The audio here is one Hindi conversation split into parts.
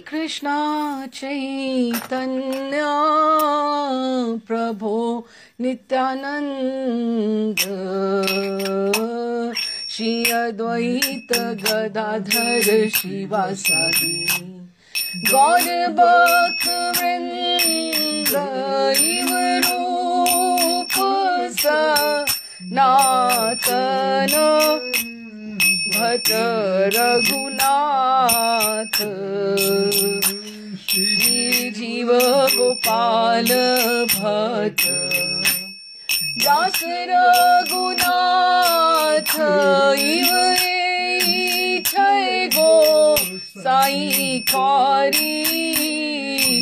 कृष्णा चैतन्य प्रभो नित्यानंद श्री अद्वैत गदाधर शिवासादि गौर भक्त वृंद इव रूप सनातन भट रघुनाथ श्री जीव गोपाल भट दास रघुनाथ इव गो साई ख्वारी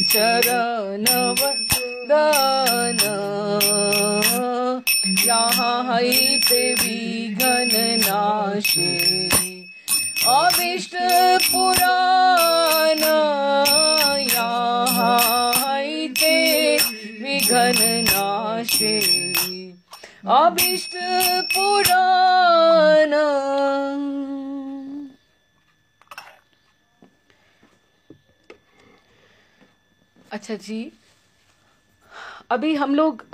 चरण वंदन यहाँ ते विघ्न नाशे अभीष्ट पुराण यहाँ ते विघ्न नाशे अभीष्ट पुराण। अच्छा जी, अभी हम लोग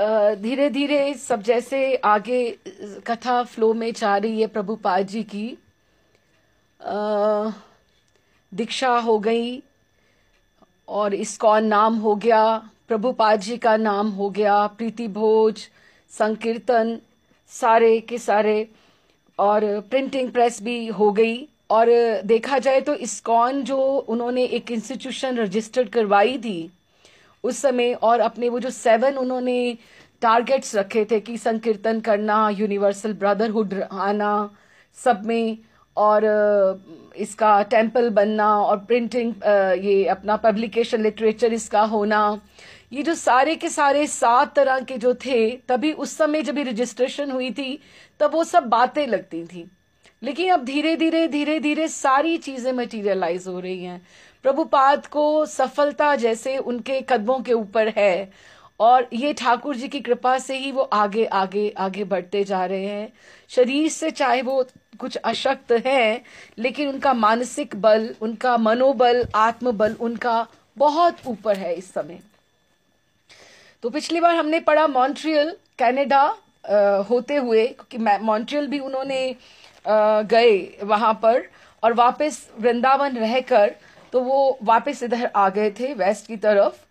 धीरे धीरे सब जैसे आगे कथा फ्लो में जा रही है। प्रभुपाद जी की दीक्षा हो गई और इस्कॉन नाम हो गया, प्रभुपाद जी का नाम हो गया, प्रीति भोज, संकीर्तन सारे के सारे, और प्रिंटिंग प्रेस भी हो गई। और देखा जाए तो इस्कॉन जो उन्होंने एक इंस्टीट्यूशन रजिस्टर्ड करवाई थी उस समय, और अपने वो जो 7 उन्होंने टारगेट्स रखे थे कि संकीर्तन करना, यूनिवर्सल ब्रदरहुड आना सब में, और इसका टेम्पल बनना, और प्रिंटिंग ये अपना पब्लिकेशन लिटरेचर इसका होना, ये जो सारे के सारे 7 तरह के जो थे, तभी उस समय जब ये रजिस्ट्रेशन हुई थी तब वो सब बातें लगती थी। लेकिन अब धीरे धीरे सारी चीजें मटीरियलाइज हो रही हैं। प्रभुपाद को सफलता जैसे उनके कदमों के ऊपर है, और ये ठाकुर जी की कृपा से ही वो आगे आगे आगे बढ़ते जा रहे हैं। शरीर से चाहे वो कुछ अशक्त है, लेकिन उनका मानसिक बल, उनका मनोबल, आत्मबल उनका बहुत ऊपर है इस समय। तो पिछली बार हमने पढ़ा मॉन्ट्रियल कनाडा होते हुए, क्योंकि मॉन्ट्रियल भी उन्होंने गए वहां पर, और वापस वृंदावन रहकर तो वो वापस इधर आ गए थे वेस्ट की तरफ।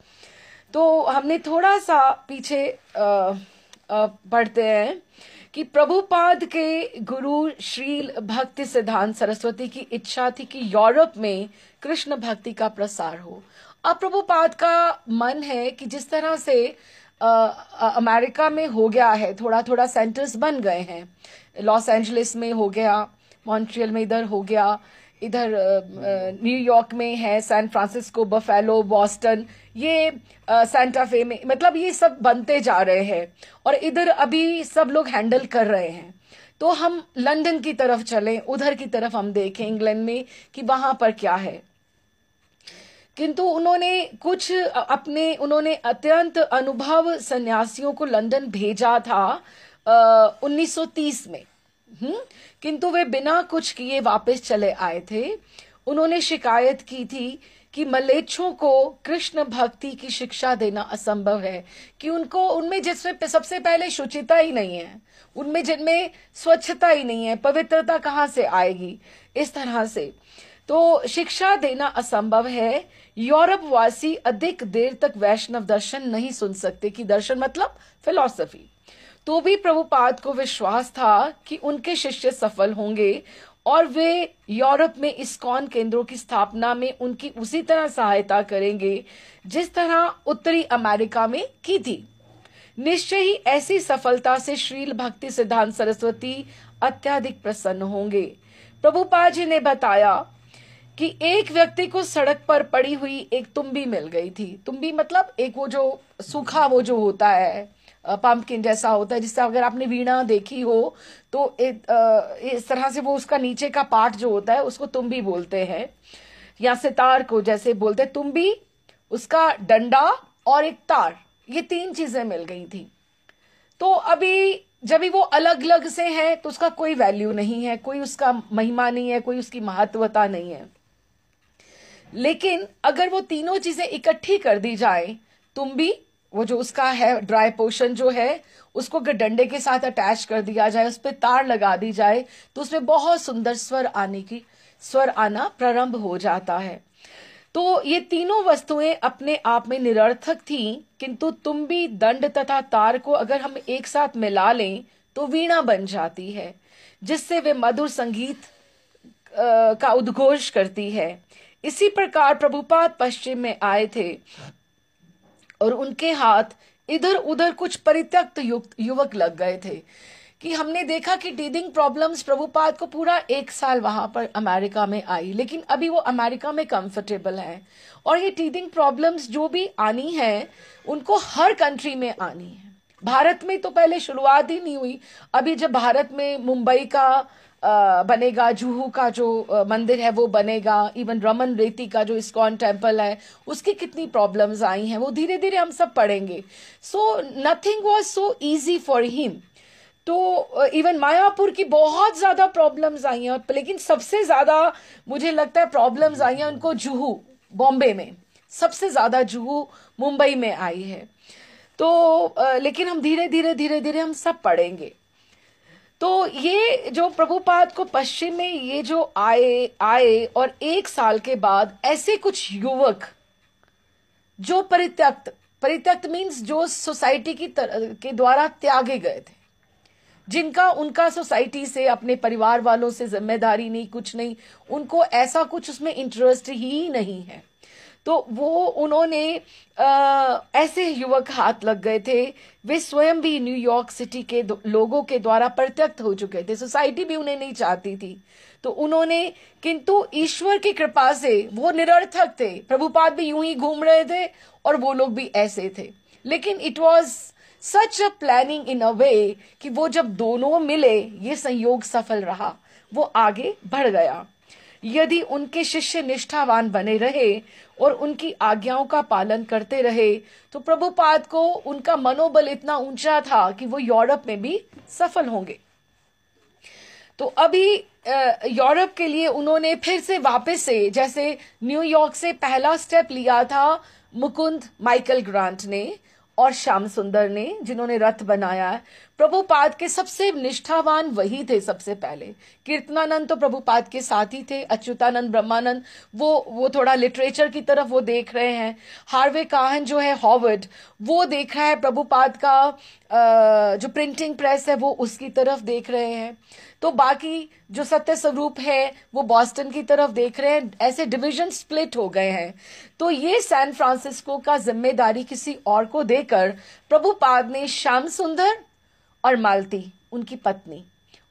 तो हमने थोड़ा सा पीछे पढ़ते हैं कि प्रभुपाद के गुरु श्रील भक्ति सिद्धांत सरस्वती की इच्छा थी कि यूरोप में कृष्ण भक्ति का प्रसार हो। अब प्रभुपाद का मन है कि जिस तरह से अमेरिका में हो गया है, थोड़ा थोड़ा सेंटर्स बन गए हैं, लॉस एंजलिस में हो गया, मॉन्ट्रियल में इधर हो गया, इधर न्यूयॉर्क में है, सैन फ्रांसिस्को, बफेलो, बॉस्टन, ये सेंटा फे में, मतलब ये सब बनते जा रहे हैं, और इधर अभी सब लोग हैंडल कर रहे हैं। तो हम लंदन की तरफ चलें, उधर की तरफ हम देखें इंग्लैंड में कि वहां पर क्या है। किंतु उन्होंने अत्यंत अनुभव सन्यासियों को लंदन भेजा था 1930 में। किंतु वे बिना कुछ किए वापस चले आए थे। उन्होंने शिकायत की थी कि मलेच्छों को कृष्ण भक्ति की शिक्षा देना असंभव है, कि उनमें जिसमें सबसे पहले शुचिता ही नहीं है, उनमें जिनमें स्वच्छता ही नहीं है, पवित्रता कहाँ से आएगी, इस तरह से तो शिक्षा देना असंभव है। यूरोप वासी अधिक देर तक वैष्णव दर्शन नहीं सुन सकते, कि दर्शन मतलब फिलॉसफी। तो भी प्रभुपाद को विश्वास था कि उनके शिष्य सफल होंगे, और वे यूरोप में इस्कॉन केंद्रों की स्थापना में उनकी उसी तरह सहायता करेंगे जिस तरह उत्तरी अमेरिका में की थी। निश्चय ही ऐसी सफलता से श्रील भक्ति सिद्धांत सरस्वती अत्यधिक प्रसन्न होंगे। प्रभुपाद जी ने बताया कि एक व्यक्ति को सड़क पर पड़ी हुई एक तुम्बी मिल गई थी। तुम्बी मतलब एक वो जो सूखा वो जो होता है, पंपकिन जैसा होता है, जिससे अगर आपने वीणा देखी हो तो इस तरह से वो उसका नीचे का पार्ट जो होता है उसको तुम्बी बोलते हैं, या सितार को जैसे बोलते हैं। तुम्बी, उसका डंडा और एक तार, ये 3 चीजें मिल गई थी। तो अभी जब भी वो अलग अलग से है तो उसका कोई वैल्यू नहीं है, कोई उसका महिमा नहीं है, कोई उसकी महत्वता नहीं है। लेकिन अगर वो तीनों चीजें इकट्ठी कर दी जाए, तुम भी वो जो उसका है ड्राई पोर्शन जो है उसको अगर डंडे के साथ अटैच कर दिया जाए, उस पर तार लगा दी जाए, तो उसमें बहुत सुंदर स्वर आना प्रारंभ हो जाता है। तो ये तीनों वस्तुएं अपने आप में निरर्थक थीं, किंतु तुम भी दंड तथा तार को अगर हम एक साथ मिला लें तो वीणा बन जाती है, जिससे वे मधुर संगीत का उद्घोष करती है। इसी प्रकार प्रभुपाद पश्चिम में आए थे और उनके हाथ इधर उधर कुछ परित्यक्त युवक लग गए थे कि हमने देखा कि टीथिंग प्रॉब्लम्स प्रभुपाद को पूरा 1 साल वहां पर अमेरिका में आई, लेकिन अभी वो अमेरिका में कंफर्टेबल है। और ये टीथिंग प्रॉब्लम्स जो भी आनी है उनको हर कंट्री में आनी है। भारत में तो पहले शुरुआत ही नहीं हुई। अभी जब भारत में मुंबई का बनेगा, जुहू का जो मंदिर है वो बनेगा, इवन रमन रेती का जो इस्कॉन टेम्पल है उसकी कितनी प्रॉब्लम्स आई हैं, वो धीरे धीरे हम सब पढ़ेंगे। So nothing was so easy for him. तो इवन मायापुर की बहुत ज्यादा प्रॉब्लम्स आई हैं, लेकिन सबसे ज्यादा मुझे लगता है प्रॉब्लम्स आई हैं उनको जुहू, बॉम्बे में। सबसे ज्यादा जुहू मुंबई में आई है। तो लेकिन हम धीरे धीरे हम सब पढ़ेंगे। तो ये जो प्रभुपाद को पश्चिम में ये जो आए और 1 साल के बाद ऐसे कुछ युवक जो परित्यक्त मीन्स जो सोसाइटी के द्वारा त्यागे गए थे, जिनका उनका सोसाइटी से, अपने परिवार वालों से जिम्मेदारी नहीं, कुछ नहीं, उनको ऐसा कुछ उसमें इंटरेस्ट ही नहीं है, तो वो उन्होंने ऐसे युवक हाथ लग गए थे। वे स्वयं भी न्यूयॉर्क सिटी के लोगों के द्वारा परित्यक्त हो चुके थे, सोसाइटी भी उन्हें नहीं चाहती थी। तो उन्होंने, किंतु ईश्वर की कृपा से वो निरर्थक थे। प्रभुपाद भी यूं ही घूम रहे थे और वो लोग भी ऐसे थे, लेकिन it was such a planning in a way कि वो जब दोनों मिले, ये संयोग सफल रहा, वो आगे बढ़ गया। यदि उनके शिष्य निष्ठावान बने रहे और उनकी आज्ञाओं का पालन करते रहे, तो प्रभुपाद को उनका मनोबल इतना ऊंचा था कि वो यूरोप में भी सफल होंगे। तो अभी यूरोप के लिए उन्होंने फिर से वापस से, जैसे न्यूयॉर्क से पहला स्टेप लिया था मुकुंद माइकल ग्रांट ने और श्याम सुंदर ने, जिन्होंने रथ बनाया है। प्रभुपाद के सबसे निष्ठावान वही थे सबसे पहले। कीर्तनानंद तो प्रभुपाद के साथ ही थे, अच्युतानंद, ब्रह्मानंद वो थोड़ा लिटरेचर की तरफ वो देख रहे हैं। हार्वे काहन जो है हॉवर्ड, वो देख रहा है प्रभुपाद का जो प्रिंटिंग प्रेस है वो उसकी तरफ देख रहे हैं। तो बाकी जो सत्य स्वरूप है वो बॉस्टन की तरफ देख रहे हैं। ऐसे डिवीजन स्प्लिट हो गए हैं। तो ये सैन फ्रांसिस्को का जिम्मेदारी किसी और को देकर प्रभुपाद ने श्याम सुंदर और मालती, उनकी पत्नी,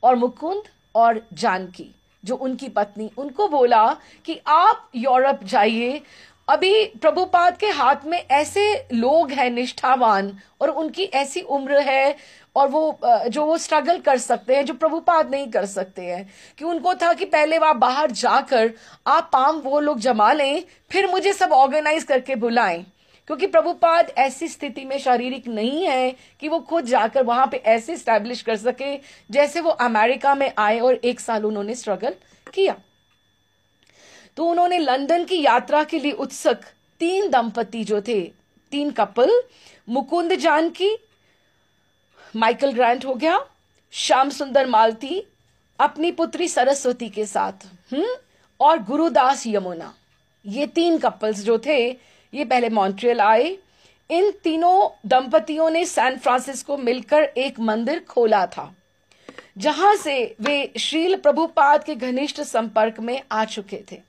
और मुकुंद और जानकी जो उनकी पत्नी, उनको बोला कि आप यूरोप जाइए। अभी प्रभुपाद के हाथ में ऐसे लोग हैं निष्ठावान, और उनकी ऐसी उम्र है, और वो स्ट्रगल कर सकते हैं जो प्रभुपाद नहीं कर सकते हैं। कि उनको था कि पहले वहां बाहर जाकर आप पाम वो लोग जमा लें, फिर मुझे सब ऑर्गेनाइज करके बुलाएं, क्योंकि प्रभुपाद ऐसी स्थिति में शारीरिक नहीं है कि वो खुद जाकर वहां पे ऐसे स्टैब्लिश कर सके जैसे वो अमेरिका में आए और 1 साल उन्होंने स्ट्रगल किया। तो उन्होंने लंदन की यात्रा के लिए उत्सुक 3 दंपति जो थे, 3 couple, Mukund Janaki, Michael Grant हो गया, श्याम सुंदर मालती अपनी पुत्री सरस्वती के साथ, और गुरुदास यमुना, ये 3 कपल्स जो थे ये पहले मॉन्ट्रियल आए। इन तीनों दंपतियों ने सैन फ्रांसिस्को मिलकर एक मंदिर खोला था, जहां से वे श्रील प्रभुपाद के घनिष्ठ संपर्क में आ चुके थे।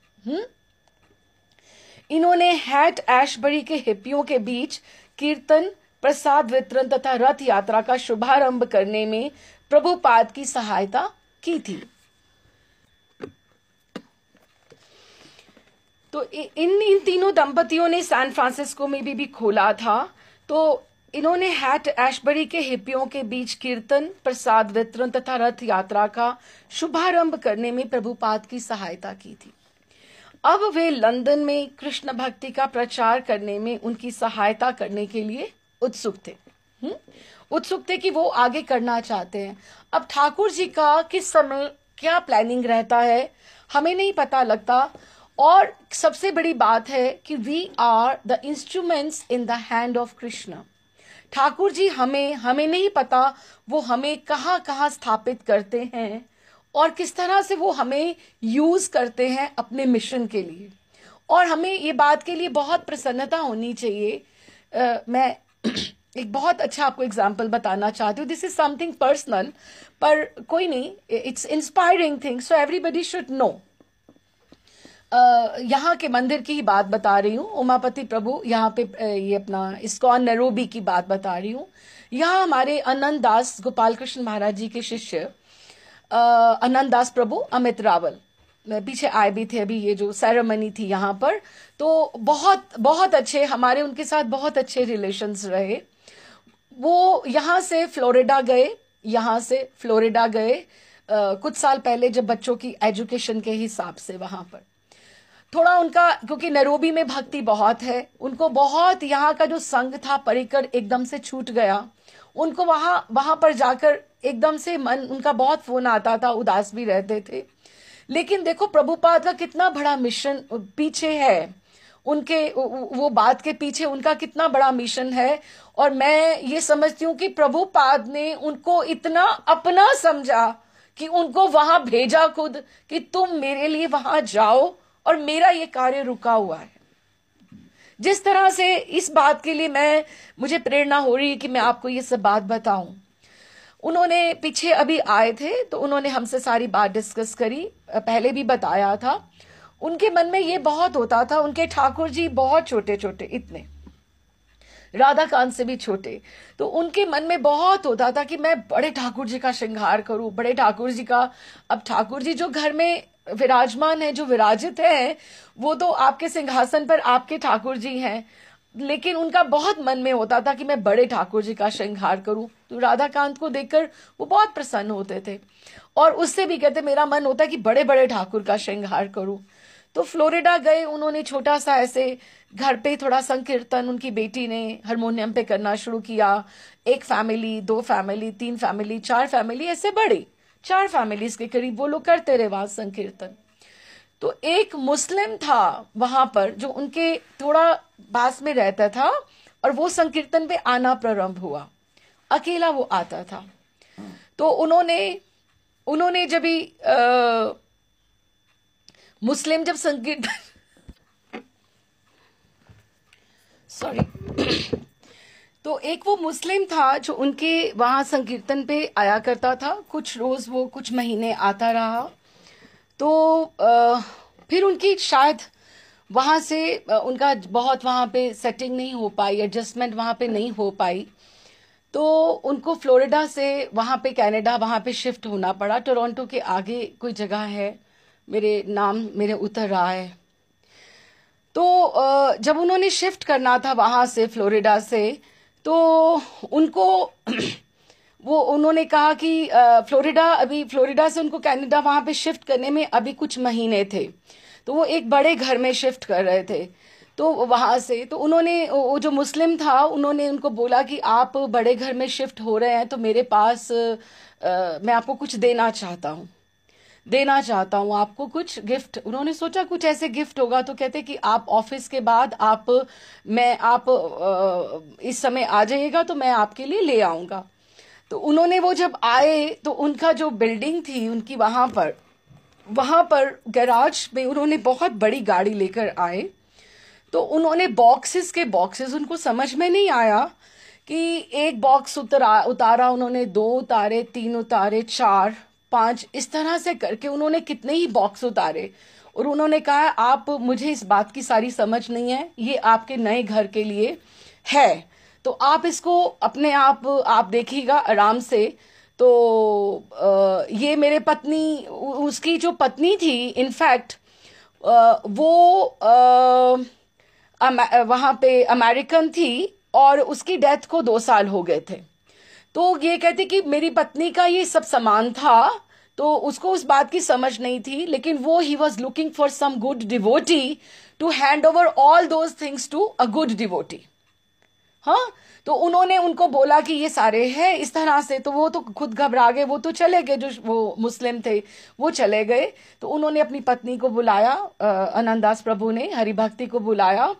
इन्होंने हैट एशबरी के हिप्पियों के बीच कीर्तन, प्रसाद वितरण तथा रथ यात्रा का शुभारंभ करने में प्रभुपाद की सहायता की थी। तो इन तीनों दंपतियों ने सैन फ्रांसिस्को में भी खोला था। तो इन्होंने हैट एशबरी के हिप्पियों के बीच कीर्तन, प्रसाद वितरण तथा रथ यात्रा का शुभारंभ करने में प्रभुपाद की सहायता की थी। अब वे लंदन में कृष्ण भक्ति का प्रचार करने में उनकी सहायता करने के लिए उत्सुक थे कि वो आगे करना चाहते हैं। अब ठाकुर जी का किस समय क्या प्लानिंग रहता है हमें नहीं पता लगता, और सबसे बड़ी बात है कि we are the instruments in the hand of Krishna. Thakur ji हमें नहीं पता वो हमें कहाँ कहाँ स्थापित करते हैं और किस तरह से वो हमें यूज करते हैं अपने मिशन के लिए। और हमें ये बात के लिए बहुत प्रसन्नता होनी चाहिए। मैं एक बहुत अच्छा आपको एग्जाम्पल बताना चाहती हूँ। दिस इज समथिंग पर्सनल, पर कोई नहीं, it's inspiring thing, so everybody should know. यहाँ के मंदिर की ही बात बता रही हूँ, उमापति प्रभु यहाँ पे ये अपना इस्कॉन नैरोबी की बात बता रही हूँ। यहाँ हमारे अनंत दास गोपाल कृष्ण महाराज जी के शिष्य अनंत दास प्रभु अमित रावल पीछे आए भी थे अभी ये जो सेरेमनी थी यहाँ पर। तो बहुत बहुत अच्छे हमारे उनके साथ बहुत अच्छे रिलेशंस रहे। वो यहाँ से फ्लोरिडा गए कुछ साल पहले, जब बच्चों की एजुकेशन के हिसाब से वहां पर थोड़ा उनका, क्योंकि नैरोबी में भक्ति बहुत है, उनको बहुत यहाँ का जो संघ था परिकर एकदम से छूट गया। उनको वहां पर जाकर एकदम से मन उनका बहुत फोन आता था, उदास भी रहते थे। लेकिन देखो प्रभुपाद का कितना बड़ा मिशन पीछे है, उनके वो बात के पीछे उनका कितना बड़ा मिशन है। और मैं ये समझती हूँ कि प्रभुपाद ने उनको इतना अपना समझा कि उनको वहां भेजा खुद कि तुम मेरे लिए वहां जाओ और मेरा ये कार्य रुका हुआ है। जिस तरह से इस बात के लिए मुझे प्रेरणा हो रही है कि मैं आपको ये सब बात बताऊं। उन्होंने पीछे अभी आए थे तो उन्होंने हमसे सारी बात डिस्कस करी, पहले भी बताया था। उनके मन में ये बहुत होता था, उनके ठाकुर जी बहुत छोटे छोटे, इतने राधा कांत से भी छोटे, तो उनके मन में बहुत होता था कि मैं बड़े ठाकुर जी का श्रृंगार करूं, बड़े ठाकुर जी का। अब ठाकुर जी जो घर में विराजमान है, जो विराजित है, वो तो आपके सिंहासन पर आपके ठाकुर जी हैं, लेकिन उनका बहुत मन में होता था कि मैं बड़े ठाकुर जी का श्रृंगार करूं। तो राधा कांत को देखकर वो बहुत प्रसन्न होते थे और उससे भी कहते मेरा मन होता है कि बड़े बड़े ठाकुर का श्रृंगार करूं। तो फ्लोरिडा गए, उन्होंने छोटा सा ऐसे घर पे थोड़ा संकीर्तन उनकी बेटी ने हारमोनियम पे करना शुरू किया। 1 फैमिली, 2 फैमिली, 3 फैमिली, 4 फैमिली, ऐसे बड़ी 4 फैमिलीज के करीब वो लोग करते रहे वहां संकीर्तन। तो एक मुस्लिम था वहां पर जो उनके थोड़ा पास में रहता था और वो संकीर्तन पे आना प्रारंभ हुआ, अकेला वो आता था। तो उन्होंने जब भी मुस्लिम जब संकीर्तन सॉरी तो एक वो मुस्लिम था जो उनके वहां संकीर्तन पे आया करता था, कुछ रोज वो कुछ महीने आता रहा। तो फिर उनकी शायद वहां से उनका बहुत वहां पे सेटिंग नहीं हो पाई, एडजस्टमेंट वहां पे नहीं हो पाई, तो उनको फ्लोरिडा से वहां पे कनाडा वहां पे शिफ्ट होना पड़ा। टोरंटो के आगे कोई जगह है, मेरे उतर रहा है। तो जब उन्होंने शिफ्ट करना था वहां से फ्लोरिडा से, तो उनको उन्होंने कहा कि फ्लोरिडा से उनको कनाडा वहां पे शिफ्ट करने में अभी कुछ महीने थे, तो वो एक बड़े घर में शिफ्ट कर रहे थे। तो वहां से तो उन्होंने, वो जो मुस्लिम था, उन्होंने उनको बोला कि आप बड़े घर में शिफ्ट हो रहे हैं तो मेरे पास मैं आपको कुछ देना चाहता हूँ आपको कुछ गिफ्ट। उन्होंने सोचा कुछ ऐसे गिफ्ट होगा, तो कहते कि आप ऑफिस के बाद आप इस समय आ जाइएगा तो मैं आपके लिए ले आऊंगा। तो उन्होंने वो जब आए तो उनका जो बिल्डिंग थी उनकी वहां पर गैराज में उन्होंने बहुत बड़ी गाड़ी लेकर आए। तो उन्होंने बॉक्सेस के बॉक्सेस, उनको समझ में नहीं आया कि एक बॉक्स उतारा उन्होंने, 2 उतारे, 3 उतारे, 4, 5, इस तरह से करके उन्होंने कितने ही बॉक्स उतारे। और उन्होंने कहा आप, मुझे इस बात की सारी समझ नहीं है, ये आपके नए घर के लिए है, तो आप इसको अपने आप देखिएगा आराम से। तो ये मेरे पत्नी, उसकी जो पत्नी थी इनफैक्ट वो वहां पे अमेरिकन थी और उसकी डेथ को 2 साल हो गए थे। तो ये कहती कि मेरी पत्नी का ये सब सामान था, तो उसको उस बात की समझ नहीं थी, लेकिन वो he was looking for some good devotee to hand over all those things to a good devotee. हाँ, तो उन्होंने उनको बोला कि ये सारे हैं इस तरह से, तो वो तो खुद घबरा गए, वो तो चले गए, जो वो मुस्लिम थे वो चले गए। तो उन्होंने अपनी पत्नी को बुलाया, आनंददास प्रभु ने हरिभक्ति को बुलाया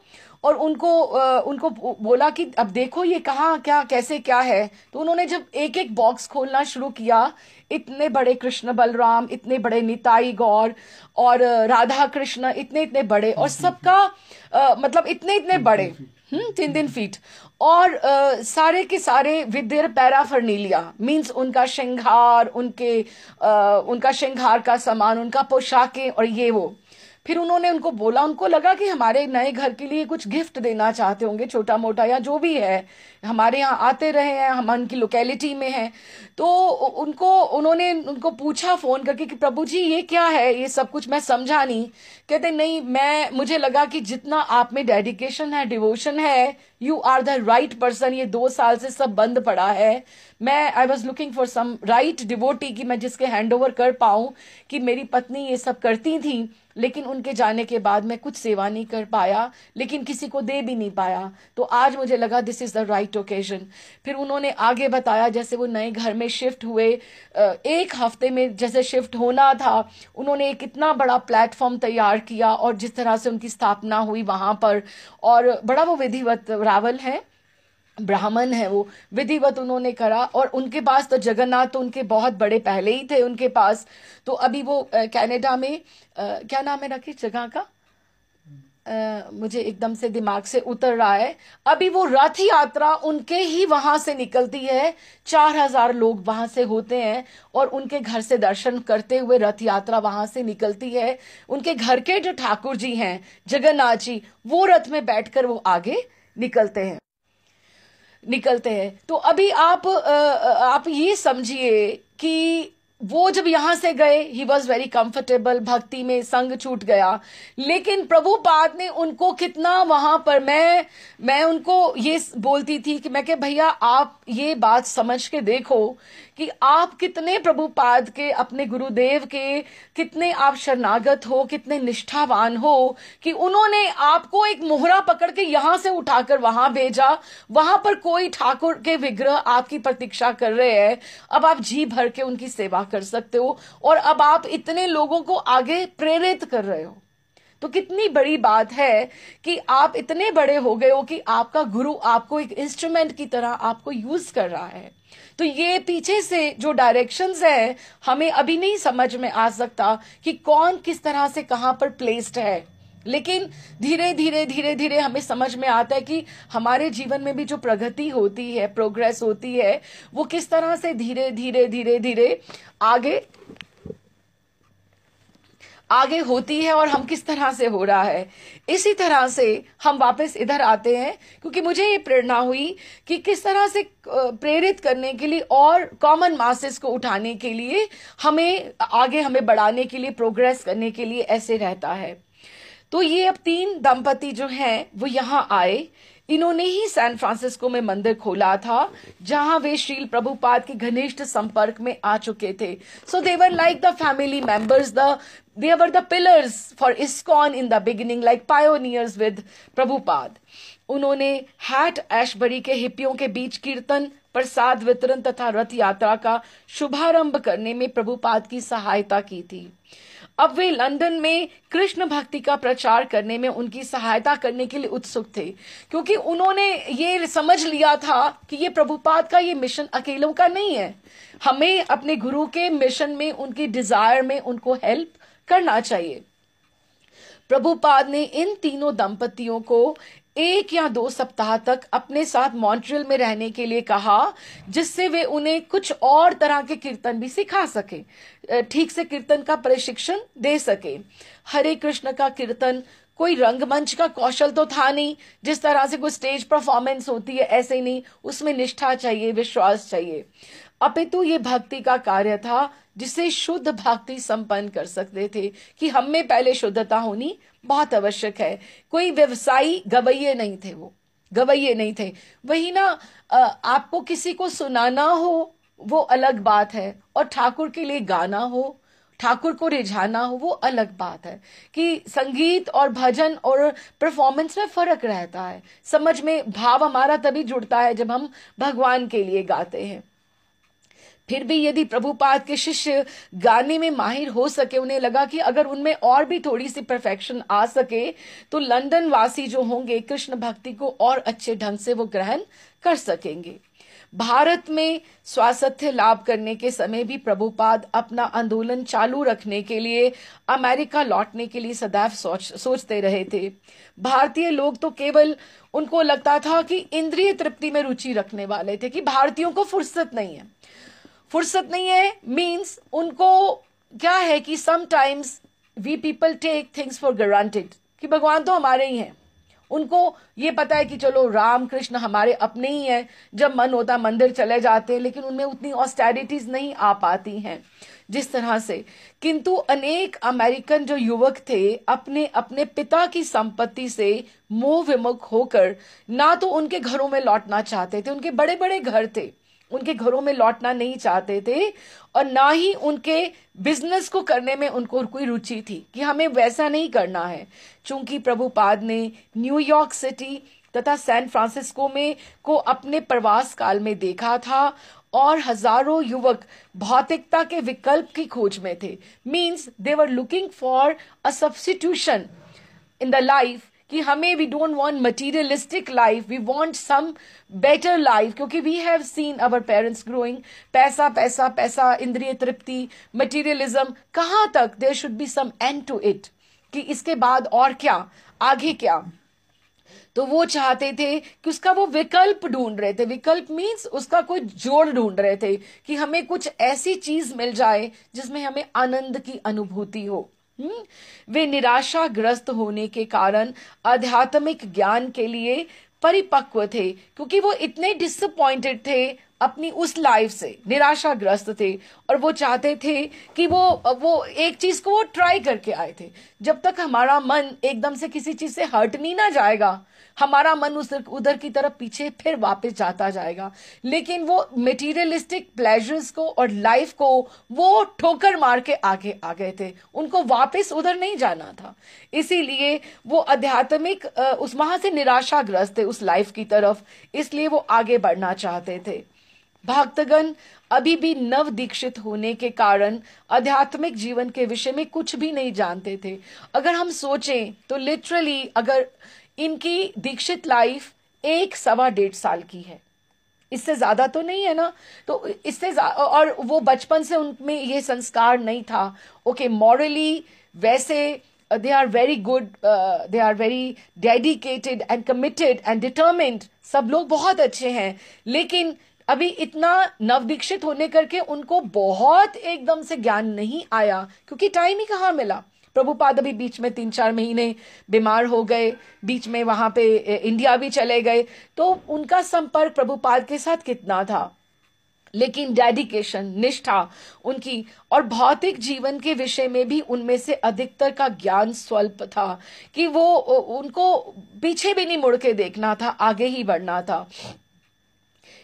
और उनको बोला कि अब देखो ये कहाँ क्या कैसे क्या है। तो उन्होंने जब एक एक बॉक्स खोलना शुरू किया, इतने बड़े कृष्ण बलराम, इतने बड़े निताई गौर और राधा कृष्ण, इतने इतने बड़े, और सबका मतलब इतने इतने बड़े, 3 फीट, और सारे के सारे विद देयर पैराफर्नीलिया, मीन्स उनका श्रृंगार, उनका श्रृंगार का सामान, उनका पोशाकें और ये वो। फिर उन्होंने उनको बोला, उनको लगा कि हमारे नए घर के लिए कुछ गिफ्ट देना चाहते होंगे, छोटा मोटा या जो भी है, हमारे यहाँ आते रहे हैं, हम उनकी लोकेलिटी में हैं। तो उन्होंने उनको पूछा फोन करके कि प्रभु जी ये क्या है, ये सब कुछ मैं समझा नहीं। कहते नहीं, मुझे लगा कि जितना आप में डेडिकेशन है, डिवोशन है, you are the right person. ये 2 साल से सब बंद पड़ा है, I was looking for some right devotee कि मैं जिसके हैंड ओवर कर पाऊं, कि मेरी पत्नी ये सब करती थी, लेकिन उनके जाने के बाद मैं कुछ सेवा नहीं कर पाया, लेकिन किसी को दे भी नहीं पाया। तो आज मुझे लगा this is the right occasion. फिर उन्होंने आगे बताया, जैसे वो नए घर में शिफ्ट हुए, 1 हफ्ते में जैसे शिफ्ट होना था, उन्होंने एक इतना बड़ा प्लेटफॉर्म तैयार किया, और जिस तरह से उनकी स्थापना हुई वहां पर, और बड़ा वो विधिवत, रावल है, ब्राह्मण है, वो विधिवत उन्होंने करा। और उनके पास तो जगन्नाथ तो उनके बहुत बड़े पहले ही थे उनके पास। तो अभी वो कनाडा में क्या नाम है रखी जगह का, मुझे एकदम से दिमाग से उतर रहा है। अभी वो रथ यात्रा उनके ही वहां से निकलती है, 4000 लोग वहां से होते हैं, और उनके घर से दर्शन करते हुए रथ यात्रा वहां से निकलती है। उनके घर के जो ठाकुर जी हैं, जगन्नाथ जी, वो रथ में बैठकर वो आगे निकलते हैं। तो अभी आप ये समझिए कि वो जब यहां से गए, ही वॉज वेरी कंफर्टेबल, भक्ति में संग छूट गया, लेकिन प्रभुपाद ने उनको कितना वहां पर, मैं उनको ये बोलती थी कि मैं भैया आप ये बात समझ के देखो कि आप कितने प्रभुपाद के, अपने गुरुदेव के कितने आप शरणागत हो, कितने निष्ठावान हो, कि उन्होंने आपको एक मोहरा पकड़ के यहां से उठाकर वहां भेजा। वहां पर कोई ठाकुर के विग्रह आपकी प्रतीक्षा कर रहे हैं, अब आप जी भर के उनकी सेवा कर सकते हो, और अब आप इतने लोगों को आगे प्रेरित कर रहे हो। तो कितनी बड़ी बात है कि आप इतने बड़े हो गए हो कि आपका गुरु आपको एक इंस्ट्रूमेंट की तरह आपको यूज कर रहा है। तो ये पीछे से जो डायरेक्शंस है, हमें अभी नहीं समझ में आ सकता कि कौन किस तरह से कहां पर प्लेस्ड है, लेकिन धीरे धीरे हमें समझ में आता है कि हमारे जीवन में भी जो प्रगति होती है, प्रोग्रेस होती है, वो किस तरह से धीरे धीरे आगे होती है, और हम किस तरह से हो रहा है। इसी तरह से हम वापस इधर आते हैं, क्योंकि मुझे ये प्रेरणा हुई कि किस तरह से प्रेरित करने के लिए और कॉमन मासेस को उठाने के लिए, हमें बढ़ाने के लिए, प्रोग्रेस करने के लिए ऐसे रहता है। तो ये अब 3 दंपति जो हैं वो यहाँ आए। इन्होंने ही सैन फ्रांसिस्को में मंदिर खोला था, जहां वे श्रील प्रभुपाद के घनिष्ठ संपर्क में आ चुके थे। So they were like the family members, they were the pillars for ISKCON in the beginning, like pioneers with Prabhupada. उन्होंने हैट एशबरी के हिप्पियों के बीच कीर्तन, प्रसाद वितरण तथा रथ यात्रा का शुभारंभ करने में प्रभुपाद की सहायता की थी। अब वे लंदन में कृष्ण भक्ति का प्रचार करने में उनकी सहायता करने के लिए उत्सुक थे, क्योंकि उन्होंने ये समझ लिया था कि ये प्रभुपाद का ये मिशन अकेलों का नहीं है, हमें अपने गुरु के मिशन में, उनकी डिजायर में उनको हेल्प करना चाहिए। प्रभुपाद ने इन तीनों दंपतियों को 1 या 2 सप्ताह तक अपने साथ मॉन्ट्रियल में रहने के लिए कहा, जिससे वे उन्हें कुछ और तरह के कीर्तन भी सिखा सके, ठीक से कीर्तन का प्रशिक्षण दे सके। हरे कृष्ण का कीर्तन कोई रंगमंच का कौशल तो था नहीं, जिस तरह से कोई स्टेज परफॉर्मेंस होती है ऐसे ही नहीं, उसमें निष्ठा चाहिए, विश्वास चाहिए, अपितु ये भक्ति का कार्य था जिसे शुद्ध भक्ति संपन्न कर सकते थे, कि हम में पहले शुद्धता होनी बहुत आवश्यक है। कोई व्यवसायी गवैये नहीं थे, वो गवैये नहीं थे। वही ना, आपको किसी को सुनाना हो वो अलग बात है, और ठाकुर के लिए गाना हो, ठाकुर को रिझाना हो, वो अलग बात है कि संगीत और भजन और परफॉर्मेंस में फर्क रहता है। समझ में भाव हमारा तभी जुड़ता है जब हम भगवान के लिए गाते हैं। फिर भी यदि प्रभुपाद के शिष्य गाने में माहिर हो सके, उन्हें लगा कि अगर उनमें और भी थोड़ी सी परफेक्शन आ सके तो लंदन वासी जो होंगे कृष्ण भक्ति को और अच्छे ढंग से वो ग्रहण कर सकेंगे। भारत में स्वास्थ्य लाभ करने के समय भी प्रभुपाद अपना आंदोलन चालू रखने के लिए अमेरिका लौटने के लिए सदैव सोचते रहे थे। भारतीय लोग तो केवल उनको लगता था कि इंद्रिय तृप्ति में रुचि रखने वाले थे, कि भारतीयों को फुर्सत नहीं है मीन्स उनको क्या है कि sometimes we people take things for granted, कि भगवान तो हमारे ही हैं। उनको ये पता है कि चलो राम कृष्ण हमारे अपने ही हैं, जब मन होता मंदिर चले जाते हैं, लेकिन उनमें उतनी ऑस्टेरिटीज नहीं आ पाती हैं जिस तरह से। किंतु अनेक अमेरिकन जो युवक थे अपने अपने पिता की संपत्ति से मोह विमुख होकर ना तो उनके घरों में लौटना चाहते थे, उनके बड़े बड़े घर थे, उनके घरों में लौटना नहीं चाहते थे, और ना ही उनके बिजनेस को करने में उनको कोई रुचि थी कि हमें वैसा नहीं करना है। चूंकि प्रभुपाद ने न्यूयॉर्क सिटी तथा सैन फ्रांसिस्को में को अपने प्रवास काल में देखा था और हजारों युवक भौतिकता के विकल्प की खोज में थे, means they were looking for a substitution in the life, कि हमें we don't want materialistic life, we want some better life, क्योंकि we have seen our parents growing पैसा पैसा पैसा, इंद्रिय तृप्ति, मटीरियलिज्म, कहां तक, there should be some end to it, कि इसके बाद और क्या, आगे क्या। तो वो चाहते थे कि उसका वो विकल्प ढूंढ रहे थे, विकल्प मीन्स उसका कोई जोड़ ढूंढ रहे थे कि हमें कुछ ऐसी चीज मिल जाए जिसमें हमें आनंद की अनुभूति हो। वे निराशाग्रस्त होने के कारण आध्यात्मिक ज्ञान के लिए परिपक्व थे, क्योंकि वो इतने डिसअपॉइंटेड थे अपनी उस लाइफ से, निराशाग्रस्त थे, और वो चाहते थे कि वो एक चीज को वो ट्राई करके आए थे। जब तक हमारा मन एकदम से किसी चीज से हट नहीं ना जाएगा, हमारा मन उधर की तरफ पीछे फिर वापस जाता जाएगा। लेकिन वो मटेरियलिस्टिक प्लेजर्स को और लाइफ को वो ठोकर मार के आगे आ गए थे, उनको वापस उधर नहीं जाना था। इसीलिए वो आध्यात्मिक उस वहां से निराशाग्रस्त थे उस लाइफ की तरफ, इसलिए वो आगे बढ़ना चाहते थे। भक्तगण अभी भी नव दीक्षित होने के कारण आध्यात्मिक जीवन के विषय में कुछ भी नहीं जानते थे। अगर हम सोचें तो लिटरली अगर इनकी दीक्षित लाइफ 1-1.25 साल की है, इससे ज्यादा तो नहीं है ना, तो इससे और वो बचपन से उनमें ये संस्कार नहीं था। ओके, मॉरली वैसे they are very good, they are very dedicated and committed and determined, सब लोग बहुत अच्छे हैं, लेकिन अभी इतना नवदीक्षित होने करके उनको बहुत एकदम से ज्ञान नहीं आया, क्योंकि टाइम ही कहाँ मिला। प्रभुपाद अभी बीच में 3-4 महीने बीमार हो गए, बीच में वहां पे इंडिया भी चले गए, तो उनका संपर्क प्रभुपाद के साथ कितना था। लेकिन डेडिकेशन, निष्ठा उनकी, और भौतिक जीवन के विषय में भी उनमें से अधिकतर का ज्ञान स्वल्प था, कि वो उनको पीछे भी नहीं मुड़ के देखना था, आगे ही बढ़ना था।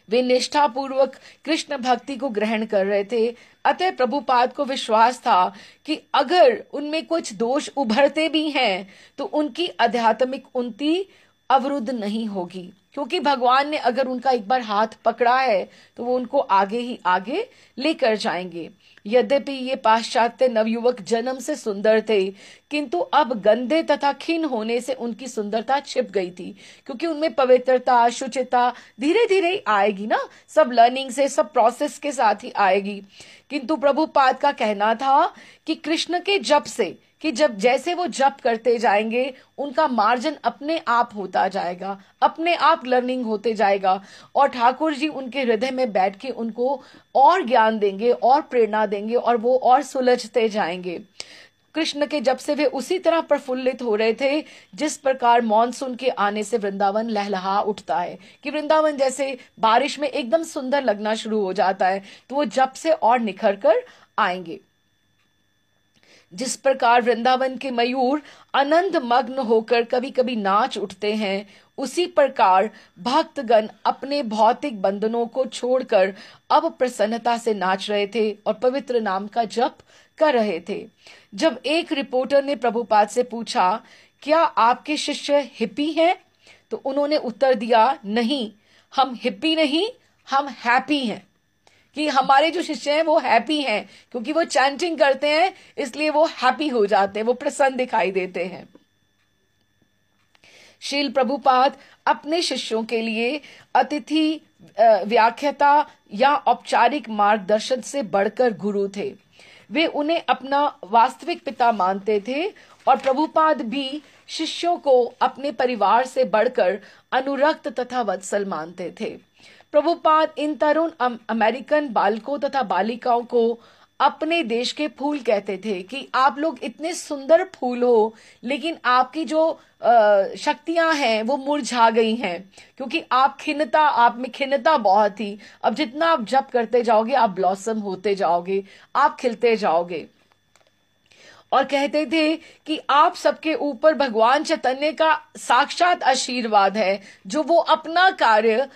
वे निष्ठापूर्वक कृष्ण भक्ति को ग्रहण कर रहे थे, अतः प्रभुपाद को विश्वास था कि अगर उनमें कुछ दोष उभरते भी हैं तो उनकी आध्यात्मिक उन्नति अवरुद्ध नहीं होगी, क्योंकि भगवान ने अगर उनका एक बार हाथ पकड़ा है तो वो उनको आगे ही आगे लेकर जाएंगे। यद्यपि ये पाश्चात्य नवयुवक जन्म से सुंदर थे, किंतु अब गंदे तथा खिन होने से उनकी सुंदरता छिप गई थी, क्योंकि उनमें पवित्रता, शुचिता धीरे धीरे आएगी ना, सब लर्निंग से, सब प्रोसेस के साथ ही आएगी। किंतु प्रभुपाद का कहना था कि कृष्ण के जप से, कि जब जैसे वो जप करते जाएंगे उनका मार्जन अपने आप होता जाएगा, अपने आप लर्निंग होते जाएगा, और ठाकुर जी उनके हृदय में बैठ के उनको और ज्ञान देंगे और प्रेरणा देंगे और वो और सुलझते जाएंगे। कृष्ण के जब से वे उसी तरह प्रफुल्लित हो रहे थे जिस प्रकार मॉनसून के आने से वृंदावन लहलहा उठता है, कि वृंदावन जैसे बारिश में एकदम सुंदर लगना शुरू हो जाता है, तो वो जब से और निखर कर आएंगे। जिस प्रकार वृंदावन के मयूर आनंद मग्न होकर कभी कभी नाच उठते हैं, उसी प्रकार भक्तगण अपने भौतिक बंधनों को छोड़कर अब प्रसन्नता से नाच रहे थे और पवित्र नाम का जप कर रहे थे। जब एक रिपोर्टर ने प्रभुपाद से पूछा, क्या आपके शिष्य हिप्पी हैं? तो उन्होंने उत्तर दिया, नहीं, हम हिप्पी नहीं, हम हैप्पी हैं। कि हमारे जो शिष्य हैं वो हैप्पी हैं, क्योंकि वो चैंटिंग करते हैं, इसलिए वो हैप्पी हो जाते हैं, वो प्रसन्न दिखाई देते हैं। श्रील प्रभुपाद अपने शिष्यों के लिए अतिथि व्याख्याता या औपचारिक मार्गदर्शन से बढ़कर गुरु थे। वे उन्हें अपना वास्तविक पिता मानते थे और प्रभुपाद भी शिष्यों को अपने परिवार से बढ़कर अनुरक्त तथा वत्सल मानते थे। प्रभुपाद इन तरुण अमेरिकन बालकों तथा बालिकाओं को अपने देश के फूल कहते थे कि आप लोग इतने सुंदर फूल हो, लेकिन आपकी जो शक्तियां हैं वो मुरझा गई हैं, क्योंकि आप में खिन्नता बहुत थी। अब जितना आप जप करते जाओगे, आप ब्लॉसम होते जाओगे, आप खिलते जाओगे। और कहते थे कि आप सबके ऊपर भगवान चैतन्य का साक्षात आशीर्वाद है, जो वो अपना कार्य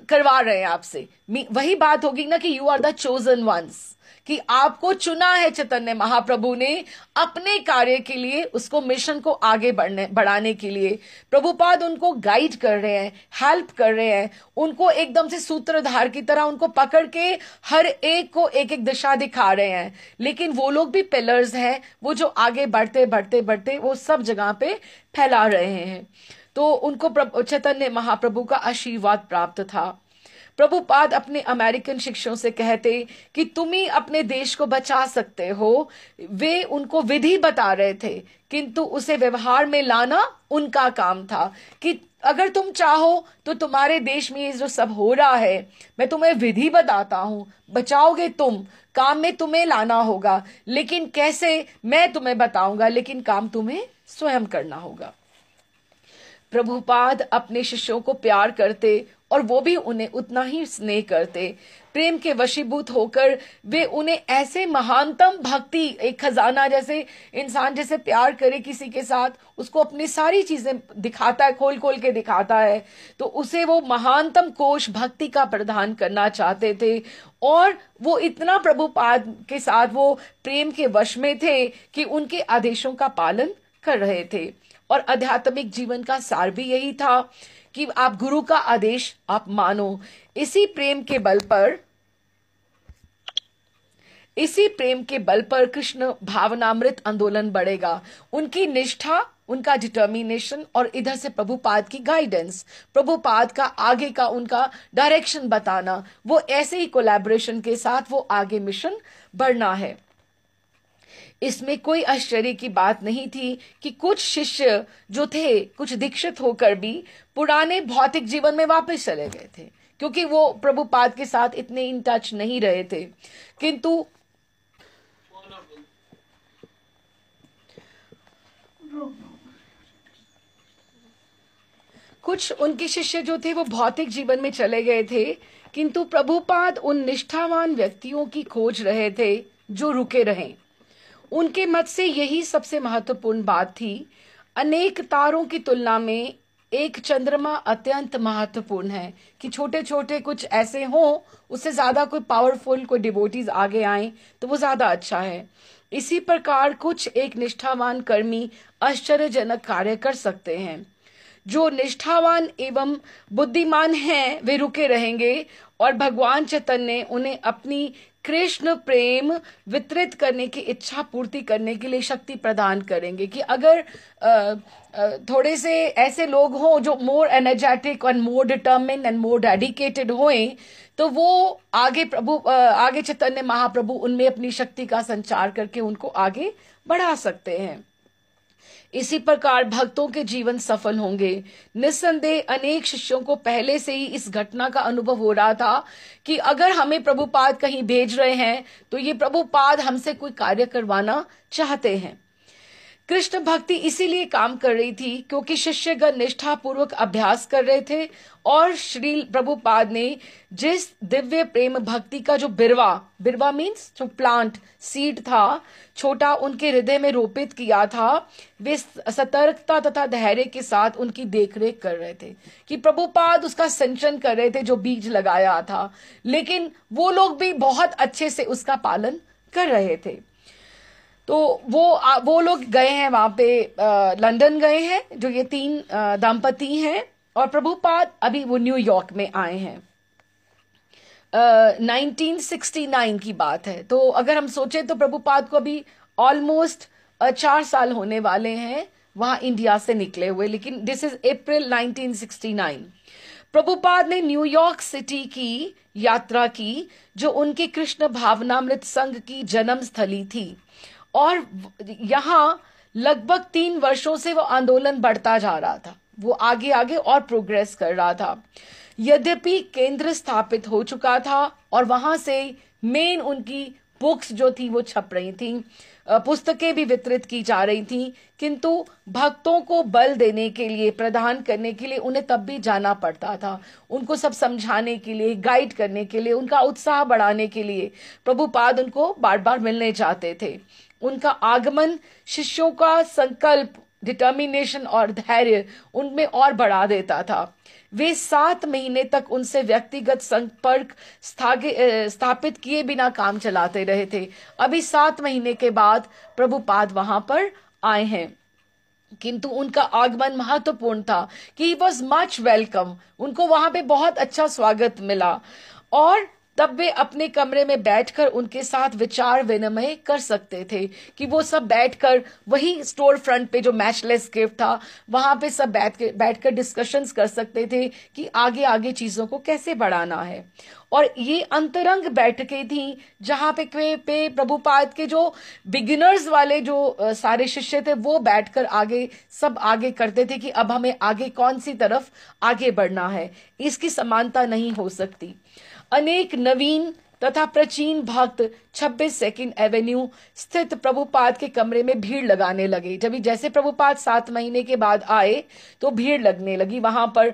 करवा रहे हैं आपसे। वही बात होगी ना कि you are the chosen ones, कि आपको चुना है चैतन्य महाप्रभु ने अपने कार्य के लिए, उसको मिशन को आगे बढ़ाने के लिए। प्रभुपाद उनको गाइड कर रहे हैं, हेल्प कर रहे हैं, उनको एकदम से सूत्रधार की तरह उनको पकड़ के हर एक को एक एक दिशा दिखा रहे हैं। लेकिन वो लोग भी पिलर्स हैं, वो जो आगे बढ़ते बढ़ते बढ़ते वो सब जगह पे फैला रहे हैं। तो उनको चैतन्य महाप्रभु का आशीर्वाद प्राप्त था। प्रभुपाद अपने अमेरिकन शिष्यों से कहते कि तुम ही अपने देश को बचा सकते हो। वे उनको विधि बता रहे थे, किंतु उसे व्यवहार में लाना उनका काम था। कि अगर तुम चाहो तो तुम्हारे देश में ये जो सब हो रहा है, मैं तुम्हें विधि बताता हूं, बचाओगे तुम, काम में तुम्हें लाना होगा, लेकिन कैसे मैं तुम्हें बताऊंगा, लेकिन काम तुम्हें स्वयं करना होगा। प्रभुपाद अपने शिष्यों को प्यार करते और वो भी उन्हें उतना ही स्नेह करते। प्रेम के वशीभूत होकर वे उन्हें ऐसे महानतम भक्ति, एक खजाना जैसे इंसान जैसे प्यार करे किसी के साथ, उसको अपनी सारी चीजें दिखाता है, खोल खोल के दिखाता है, तो उसे वो महानतम कोश भक्ति का प्रदान करना चाहते थे। और वो इतना प्रभुपाद के साथ वो प्रेम के वश में थे कि उनके आदेशों का पालन कर रहे थे। और आध्यात्मिक जीवन का सार भी यही था कि आप गुरु का आदेश आप मानो। इसी प्रेम के बल पर कृष्ण भावनामृत आंदोलन बढ़ेगा। उनकी निष्ठा, उनका डिटर्मिनेशन और इधर से प्रभुपाद की गाइडेंस, प्रभुपाद का आगे का उनका डायरेक्शन बताना, वो ऐसे ही कोलैबोरेशन के साथ वो आगे मिशन बढ़ना है। इसमें कोई आश्चर्य की बात नहीं थी कि कुछ शिष्य जो थे, कुछ दीक्षित होकर भी पुराने भौतिक जीवन में वापस चले गए थे, क्योंकि वो प्रभुपाद के साथ इतने इन टच नहीं रहे थे। किंतु कुछ उनके शिष्य जो थे वो भौतिक जीवन में चले गए थे, किंतु प्रभुपाद उन निष्ठावान व्यक्तियों की खोज रहे थे जो रुके रहें। उनके मत से यही सबसे महत्वपूर्ण बात थी। अनेक तारों की तुलना में एक चंद्रमा अत्यंत महत्वपूर्ण है, कि छोटे छोटे कुछ ऐसे हों, उससे ज्यादा कोई पावरफुल कोई डिवोटीज आगे आए तो वो ज्यादा अच्छा है। इसी प्रकार कुछ एक निष्ठावान कर्मी आश्चर्यजनक कार्य कर सकते हैं। जो निष्ठावान एवं बुद्धिमान हैं वे रुके रहेंगे और भगवान चैतन्य उन्हें अपनी कृष्ण प्रेम वितरित करने की इच्छा पूर्ति करने के लिए शक्ति प्रदान करेंगे। कि अगर थोड़े से ऐसे लोग हों जो मोर एनर्जेटिक और मोर डिटर्मिन्ड एंड मोर डेडिकेटेड हों, तो वो आगे चैतन्य महाप्रभु उनमें अपनी शक्ति का संचार करके उनको आगे बढ़ा सकते हैं। इसी प्रकार भक्तों के जीवन सफल होंगे। निस्संदेह अनेक शिष्यों को पहले से ही इस घटना का अनुभव हो रहा था कि अगर हमें प्रभुपाद कहीं भेज रहे हैं तो ये प्रभुपाद हमसे कोई कार्य करवाना चाहते हैं। कृष्ण भक्ति इसीलिए काम कर रही थी क्योंकि शिष्यगण निष्ठा पूर्वक अभ्यास कर रहे थे और श्री प्रभुपाद ने जिस दिव्य प्रेम भक्ति का जो बिरवा मीन्स जो प्लांट सीड था छोटा उनके हृदय में रोपित किया था, वे सतर्कता तथा धैर्य के साथ उनकी देखरेख कर रहे थे। कि प्रभुपाद उसका सिंचन कर रहे थे जो बीज लगाया था, लेकिन वो लोग भी बहुत अच्छे से उसका पालन कर रहे थे। तो वो लोग गए हैं वहां पे, लंदन गए हैं, जो ये तीन दंपति हैं, और प्रभुपाद अभी वो न्यूयॉर्क में आए हैं। 1969 की बात है। तो अगर हम सोचें तो प्रभुपाद को अभी ऑलमोस्ट 4 साल होने वाले हैं वहां इंडिया से निकले हुए, लेकिन दिस इज अप्रैल 1969। प्रभुपाद ने न्यूयॉर्क सिटी की यात्रा की, जो उनके कृष्ण भावनामृत संघ की जन्म स्थली थी, और यहां लगभग 3 वर्षों से वो आंदोलन बढ़ता जा रहा था, वो आगे आगे और प्रोग्रेस कर रहा था। यद्यपि केंद्र स्थापित हो चुका था और वहां से मेन उनकी बुक्स जो थी वो छप रही थी, पुस्तकें भी वितरित की जा रही थी, किंतु भक्तों को बल देने के लिए, प्रदान करने के लिए उन्हें तब भी जाना पड़ता था, उनको सब समझाने के लिए, गाइड करने के लिए, उनका उत्साह बढ़ाने के लिए प्रभुपाद उनको बार बार मिलने जाते थे। उनका आगमन शिष्यों का संकल्प, डिटर्मिनेशन और धैर्य उनमें और बढ़ा देता था। वे 7 महीने तक उनसे व्यक्तिगत संपर्क स्थापित किए बिना काम चलाते रहे थे। अभी 7 महीने के बाद प्रभुपाद वहां पर आए हैं, किंतु उनका आगमन महत्वपूर्ण था कि ही वॉज मच वेलकम, उनको वहां पे बहुत अच्छा स्वागत मिला, और तब वे अपने कमरे में बैठकर उनके साथ विचार विनिमय कर सकते थे, कि वो सब बैठकर वही स्टोर फ्रंट पे जो मैचलेस गिफ्ट था वहां पे सब बैठकर डिस्कशंस कर सकते थे कि आगे आगे चीजों को कैसे बढ़ाना है। और ये अंतरंग बैठकें थी जहां पे प्रभुपाद के जो बिगिनर्स वाले जो सारे शिष्य थे वो बैठकर सब आगे करते थे कि अब हमें आगे कौन सी तरफ आगे बढ़ना है, इसकी समानता नहीं हो सकती। अनेक नवीन तथा प्राचीन भक्त 26 सेकंड एवेन्यू स्थित प्रभुपाद के कमरे में भीड़ लगाने लगे। जैसे प्रभुपाद 7 महीने के बाद आए तो भीड़ लगने लगी वहां पर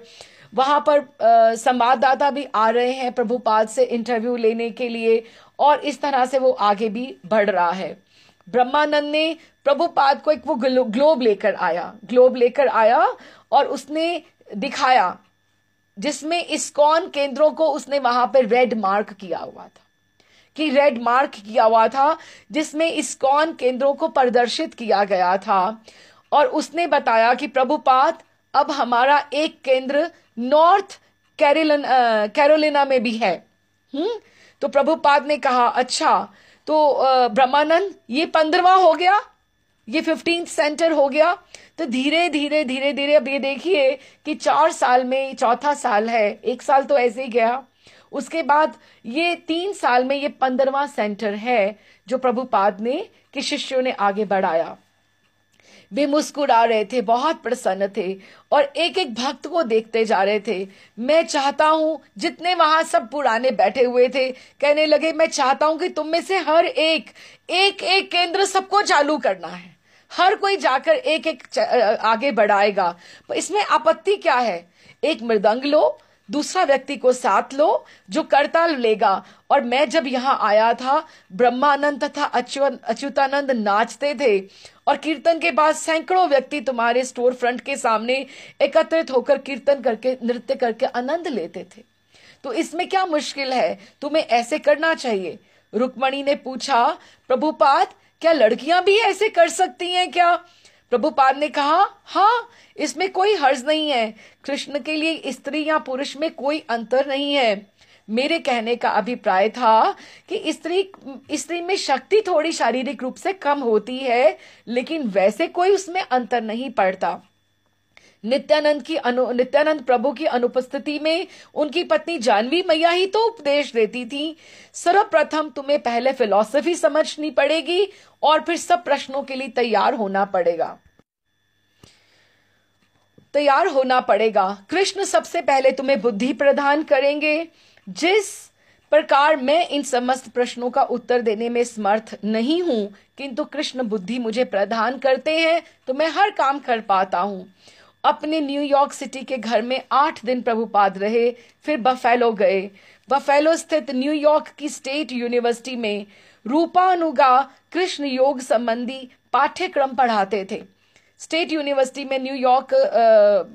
संवाददाता भी आ रहे हैं प्रभुपाद से इंटरव्यू लेने के लिए, और इस तरह से वो आगे भी बढ़ रहा है। ब्रह्मानंद ने प्रभुपाद को एक वो ग्लोब लेकर आया और उसने दिखाया, जिसमें इस्कॉन केंद्रों को उसने वहां पर रेड मार्क किया हुआ था, जिसमें इस्कॉन केंद्रों को प्रदर्शित किया गया था, और उसने बताया कि प्रभुपाद अब हमारा एक केंद्र नॉर्थ कैरोलिना में भी है। तो प्रभुपाद ने कहा अच्छा, तो ब्रह्मानंद ये 15वां हो गया, ये 15th सेंटर हो गया। तो धीरे धीरे अब ये देखिए कि 4 साल में 4था साल है, 1 साल तो ऐसे ही गया, उसके बाद ये 3 साल में ये 15वां सेंटर है जो प्रभुपाद ने कि शिष्यों ने आगे बढ़ाया। वे मुस्कुरा रहे थे, बहुत प्रसन्न थे, और एक एक भक्त को देखते जा रहे थे। मैं चाहता हूं, जितने वहां सब पुराने बैठे हुए थे कहने लगे, मैं चाहता हूं कि तुम में से हर एक केंद्र सबको चालू करना है, हर कोई जाकर एक आगे बढ़ाएगा। इसमें आपत्ति क्या है? एक मृदंग लो, दूसरा व्यक्ति को साथ लो जो करताल लेगा। और मैं जब यहां आया था, ब्रह्मानंद तथा अच्युतानंद नाचते थे, और कीर्तन के बाद सैकड़ों व्यक्ति तुम्हारे स्टोर फ्रंट के सामने एकत्रित होकर कीर्तन करके, नृत्य करके आनंद लेते थे। तो इसमें क्या मुश्किल है? तुम्हें ऐसे करना चाहिए। रुक्मणी ने पूछा, प्रभुपाद क्या लड़कियां भी ऐसे कर सकती हैं क्या? प्रभुपाद ने कहा, हाँ, इसमें कोई हर्ज नहीं है। कृष्ण के लिए स्त्री या पुरुष में कोई अंतर नहीं है। मेरे कहने का अभिप्राय था कि स्त्री में शक्ति थोड़ी शारीरिक रूप से कम होती है, लेकिन वैसे कोई उसमें अंतर नहीं पड़ता। नित्यानंद प्रभु की अनुपस्थिति में उनकी पत्नी जानवी मैया ही तो उपदेश देती थी। सर्वप्रथम तुम्हें पहले फिलॉसफी समझनी पड़ेगी और फिर सब प्रश्नों के लिए तैयार होना पड़ेगा। कृष्ण सबसे पहले तुम्हें बुद्धि प्रदान करेंगे। जिस प्रकार मैं इन समस्त प्रश्नों का उत्तर देने में समर्थ नहीं हूं, किंतु कृष्ण बुद्धि मुझे प्रदान करते हैं तो मैं हर काम कर पाता हूं। अपने न्यूयॉर्क सिटी के घर में 8 दिन प्रभुपाद रहे, फिर बफेलो गए। बफेलो स्थित न्यूयॉर्क की स्टेट यूनिवर्सिटी में रूपानुगा कृष्ण योग संबंधी पाठ्यक्रम पढ़ाते थे। स्टेट यूनिवर्सिटी में न्यूयॉर्क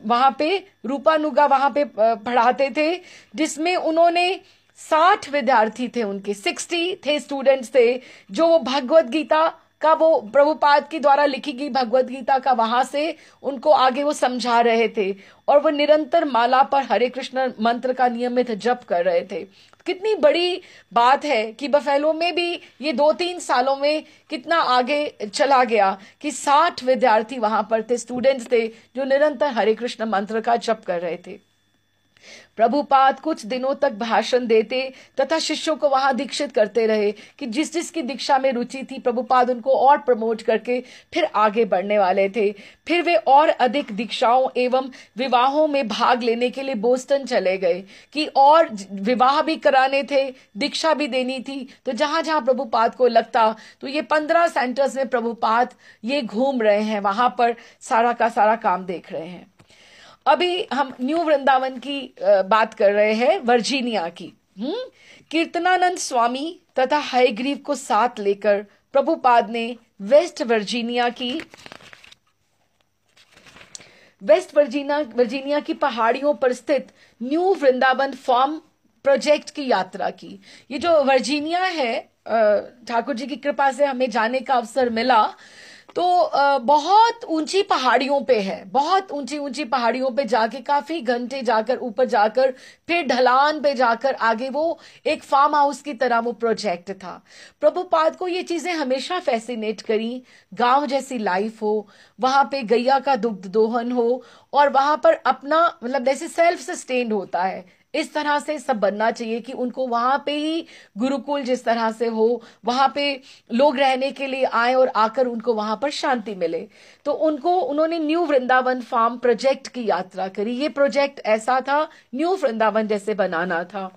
वहां पे रूपानुगा पढ़ाते थे, जिसमें उन्होंने 60 विद्यार्थी थे, उनके 60 थे स्टूडेंट्स थे, जो वो भगवत गीता का वो प्रभुपाद के द्वारा लिखी गई भगवत गीता का वहां से उनको आगे वो समझा रहे थे, और वो निरंतर माला पर हरे कृष्ण मंत्र का नियमित जप कर रहे थे। कितनी बड़ी बात है कि बफेलो में भी ये 2-3 सालों में कितना आगे चला गया कि 60 विद्यार्थी वहां पर थे, स्टूडेंट्स थे, जो निरंतर हरे कृष्ण मंत्र का जप कर रहे थे। प्रभुपाद कुछ दिनों तक भाषण देते तथा शिष्यों को वहां दीक्षित करते रहे कि जिस जिसकी दीक्षा में रुचि थी प्रभुपाद उनको और प्रमोट करके फिर आगे बढ़ने वाले थे। फिर वे और अधिक दीक्षाओं एवं विवाहों में भाग लेने के लिए बोस्टन चले गए कि और विवाह भी कराने थे, दीक्षा भी देनी थी। तो जहां जहां प्रभुपाद को लगता, तो ये 15 सेंटर्स में प्रभुपाद ये घूम रहे हैं, वहां पर सारा का सारा काम देख रहे हैं। अभी हम न्यू वृंदावन की बात कर रहे हैं, वर्जीनिया की। कीर्तनानंद स्वामी तथा हयग्रीव को साथ लेकर प्रभुपाद ने वेस्ट वर्जीनिया की पहाड़ियों पर स्थित न्यू वृंदावन फार्म प्रोजेक्ट की यात्रा की। ये जो वर्जीनिया है, ठाकुर जी की कृपा से हमें जाने का अवसर मिला, तो बहुत ऊंची पहाड़ियों पे है, बहुत ऊंची ऊंची पहाड़ियों पे जाके काफी घंटे जाकर ऊपर जाकर फिर ढलान पे जाकर आगे वो एक फार्म हाउस की तरह वो प्रोजेक्ट था। प्रभुपाद को ये चीजें हमेशा फैसिनेट करी। गांव जैसी लाइफ हो, वहां पे गैया का दुग्ध दोहन हो, और वहां पर अपना मतलब जैसे सेल्फ सस्टेन्ड होता है, इस तरह से सब बनना चाहिए कि उनको वहां पे ही गुरुकुल जिस तरह से हो, वहां पे लोग रहने के लिए आए और आकर उनको वहां पर शांति मिले। तो उन्होंने न्यू वृंदावन फार्म प्रोजेक्ट की यात्रा करी। ये प्रोजेक्ट ऐसा था, न्यू वृंदावन जैसे बनाना था।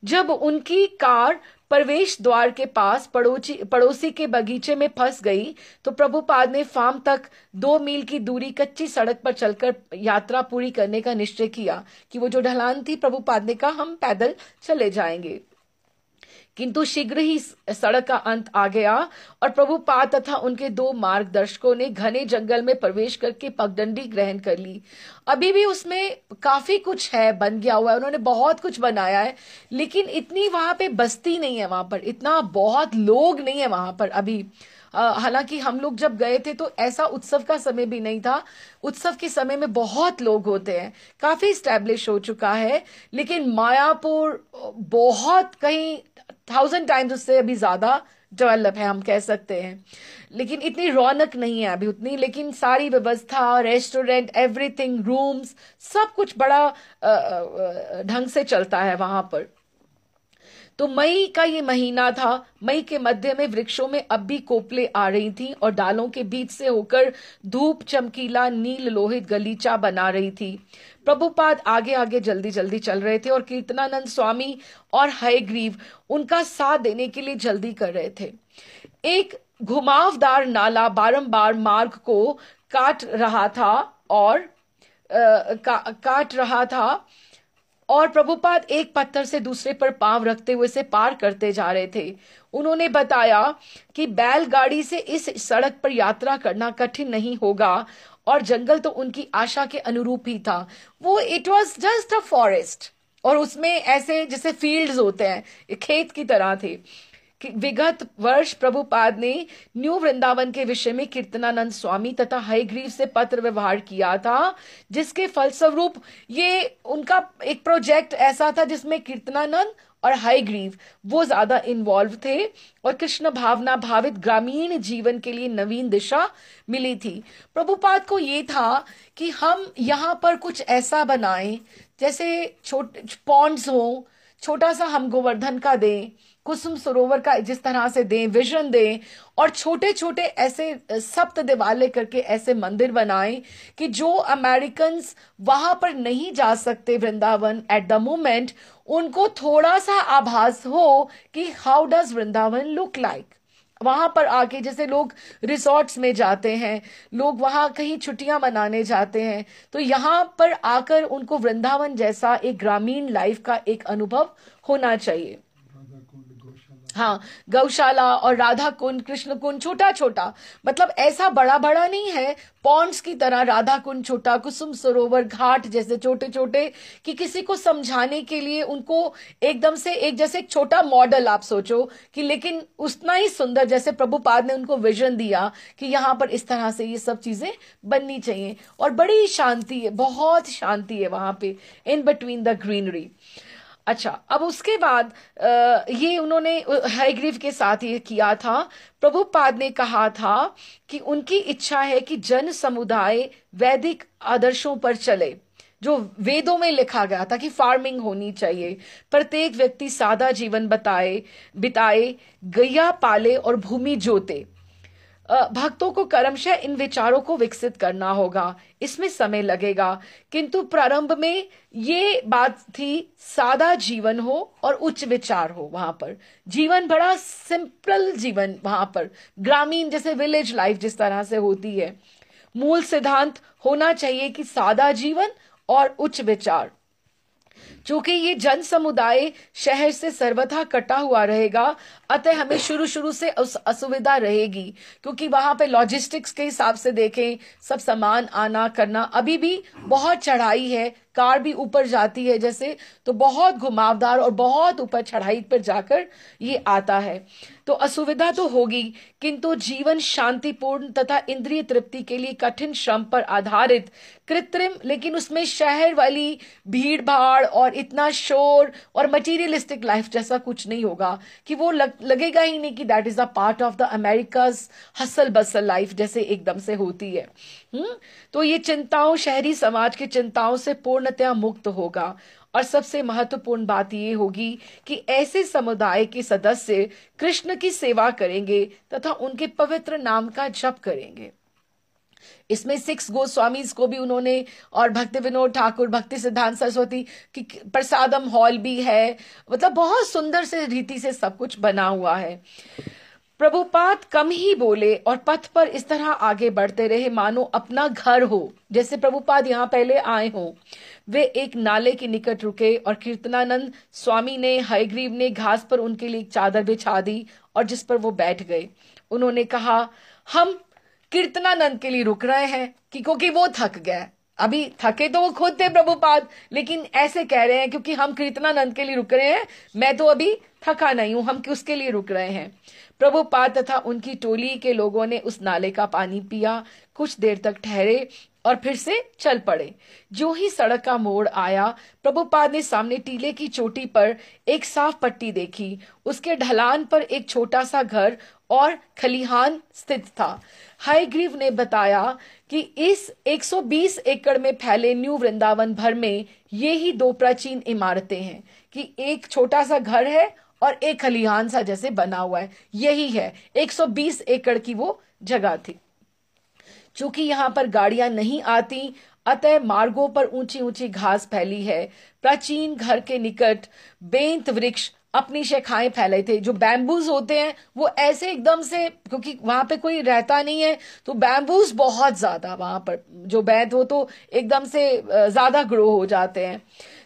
जब उनकी कार प्रवेश द्वार के पास पड़ोसी के बगीचे में फंस गई, तो प्रभुपाद ने फार्म तक 2 मील की दूरी कच्ची सड़क पर चलकर यात्रा पूरी करने का निश्चय किया कि वो जो ढलान थी, प्रभुपाद ने कहा हम पैदल चले जाएंगे। किंतु शीघ्र ही सड़क का अंत आ गया और प्रभुपाद तथा उनके 2 मार्गदर्शकों ने घने जंगल में प्रवेश करके पगडंडी ग्रहण कर ली। अभी भी उसमें काफी कुछ है, बन गया हुआ है, उन्होंने बहुत कुछ बनाया है, लेकिन इतनी वहां पे बस्ती नहीं है, वहां पर इतना बहुत लोग नहीं है वहां पर अभी। हालांकि हम लोग जब गए थे तो ऐसा उत्सव का समय भी नहीं था। उत्सव के समय में बहुत लोग होते हैं, काफी स्टैब्लिश हो चुका है, लेकिन मायापुर बहुत कहीं 1000 टाइम्स उससे अभी ज्यादा डेवलप है, हम कह सकते हैं। लेकिन इतनी रौनक नहीं है अभी उतनी, लेकिन सारी व्यवस्था, रेस्टोरेंट, एवरीथिंग, रूम्स, सब कुछ बड़ा ढंग से चलता है वहां पर। तो मई का ये महीना था। मई के मध्य में वृक्षों में अब भी कोपले आ रही थी और डालों के बीच से होकर धूप चमकीला नील लोहित गलीचा बना रही थी। प्रभुपाद आगे आगे जल्दी जल्दी चल रहे थे और कीर्तनानंद स्वामी और हयग्रीव उनका साथ देने के लिए जल्दी कर रहे थे। एक घुमावदार नाला बारंबार मार्ग को काट रहा था और प्रभुपाद एक पत्थर से दूसरे पर पांव रखते हुए इसे पार करते जा रहे थे। उन्होंने बताया कि बैलगाड़ी से इस सड़क पर यात्रा करना कठिन नहीं होगा और जंगल तो उनकी आशा के अनुरूप ही था। वो it was just a forest, और उसमें ऐसे जैसे फील्ड्स होते हैं, खेत की तरह थे। विगत वर्ष प्रभुपाद ने न्यू वृंदावन के विषय में कीर्तनानंद स्वामी तथा हयग्रीव से पत्र व्यवहार किया था, जिसके फलस्वरूप ये उनका एक प्रोजेक्ट ऐसा था जिसमें कीर्तनानंद और हयग्रीव वो ज्यादा इन्वॉल्व थे और कृष्ण भावना भावित ग्रामीण जीवन के लिए नवीन दिशा मिली थी। प्रभुपाद को ये था कि हम यहाँ पर कुछ ऐसा बनाएं जैसे छोटे पॉन्ड्स हो, छोटा सा हम गोवर्धन का दें, कुसुम सरोवर का जिस तरह से दें, विजन दें, और छोटे छोटे ऐसे सप्त दिवाले करके ऐसे मंदिर बनाएं कि जो अमेरिकन्स वहां पर नहीं जा सकते वृंदावन एट द मोमेंट, उनको थोड़ा सा आभास हो कि how does Vrindavan look like. वहां पर आके जैसे लोग रिसोर्ट्स में जाते हैं, लोग वहां कहीं छुट्टियां मनाने जाते हैं, तो यहाँ पर आकर उनको वृंदावन जैसा एक ग्रामीण लाइफ का एक अनुभव होना चाहिए। हाँ, गौशाला और राधा कुंड, कृष्ण कुंड छोटा छोटा, मतलब ऐसा बड़ा बड़ा नहीं है, पॉन्ड्स की तरह राधा कुंड छोटा, कुसुम सरोवर घाट जैसे छोटे छोटे, कि किसी को समझाने के लिए उनको एकदम से एक जैसे एक छोटा मॉडल आप सोचो कि, लेकिन उतना ही सुंदर जैसे प्रभुपाद ने उनको विजन दिया कि यहाँ पर इस तरह से ये सब चीजें बननी चाहिए। और बड़ी शांति है, बहुत शांति है वहां पे, इन बिटवीन द ग्रीनरी। अच्छा, अब उसके बाद ये उन्होंने हयग्रीव के साथ ये किया था। प्रभुपाद ने कहा था कि उनकी इच्छा है कि जन समुदाय वैदिक आदर्शों पर चले, जो वेदों में लिखा गया था कि फार्मिंग होनी चाहिए, प्रत्येक व्यक्ति सादा जीवन बिताए, गैया पाले और भूमि जोते। भक्तों को क्रमशः इन विचारों को विकसित करना होगा, इसमें समय लगेगा, किंतु प्रारंभ में ये बात थी सादा जीवन हो और उच्च विचार हो। वहां पर जीवन बड़ा सिंपल जीवन, वहां पर ग्रामीण जैसे विलेज लाइफ जिस तरह से होती है। मूल सिद्धांत होना चाहिए कि सादा जीवन और उच्च विचार। चूंकि ये जन समुदाय शहर से सर्वथा कटा हुआ रहेगा, अतः हमें शुरू शुरू से असुविधा रहेगी, क्योंकि वहां पे लॉजिस्टिक्स के हिसाब से देखें, सब सामान आना करना, अभी भी बहुत चढ़ाई है, कार भी ऊपर जाती है जैसे, तो बहुत घुमावदार और बहुत ऊपर चढ़ाई पर जाकर ये आता है, तो असुविधा तो होगी, किंतु जीवन शांतिपूर्ण तथा इंद्रिय तृप्ति के लिए कठिन श्रम पर आधारित, कृत्रिम, लेकिन उसमें शहर वाली भीड़ भाड़ और इतना शोर और मटीरियलिस्टिक लाइफ जैसा कुछ नहीं होगा, कि वो लगेगा ही नहीं कि that is a part of the America's hustle bustle life जैसे एकदम से होती है। तो ये चिंताओं, शहरी समाज की चिंताओं से पूर्णतया मुक्त होगा। और सबसे महत्वपूर्ण बात ये होगी कि ऐसे समुदाय के सदस्य कृष्ण की सेवा करेंगे तथा उनके पवित्र नाम का जप करेंगे। इसमें 6 गोस्वामीज को भी उन्होंने, और भक्ति विनोद ठाकुर, भक्ति सिद्धांत सरस्वती की प्रसादम हॉल भी है, मतलब बहुत सुंदर से रीति से सब कुछ बना हुआ है। प्रभुपाद कम ही बोले और पथ पर इस तरह आगे बढ़ते रहे मानो अपना घर हो, जैसे प्रभुपाद यहाँ पहले आए हों। वे एक नाले के निकट रुके और कीर्तनानंद स्वामी ने, हयग्रीव ने घास पर उनके लिए एक चादर बिछा दी और जिस पर वो बैठ गए। उन्होंने कहा, हम कीर्तनानंद के लिए रुक रहे हैं, क्योंकि वो थक गए। अभी थके तो वो खुद थे प्रभुपाद, लेकिन ऐसे कह रहे हैं क्योंकि हम कीर्तनानंद के लिए रुक रहे हैं, मैं तो अभी थका नहीं हूं, हम किसके लिए रुक रहे हैं। प्रभुपाद तथा उनकी टोली के लोगों ने उस नाले का पानी पिया, कुछ देर तक ठहरे और फिर से चल पड़े। जो ही सड़क का मोड़ आया, प्रभुपाद ने सामने टीले की चोटी पर एक साफ पट्टी देखी। उसके ढलान पर एक छोटा सा घर और खलिहान स्थित था। हयग्रीव ने बताया कि इस 120 एकड़ में फैले न्यू वृंदावन भर में ये ही 2 प्राचीन इमारतें हैं, कि एक छोटा सा घर है और एक खलिहान सा जैसे बना हुआ है, यही है। 120 एकड़ की वो जगह थी। चूंकि यहाँ पर गाड़ियां नहीं आती, अतः मार्गों पर ऊंची ऊंची घास फैली है। प्राचीन घर के निकट बेंत वृक्ष अपनी शाखाएं फैले थे। जो बैम्बूज होते हैं वो ऐसे एकदम से, क्योंकि वहां पे कोई रहता नहीं है, तो बैम्बूज बहुत ज्यादा वहां पर जो बैंत हो तो एकदम से ज्यादा ग्रो हो जाते हैं।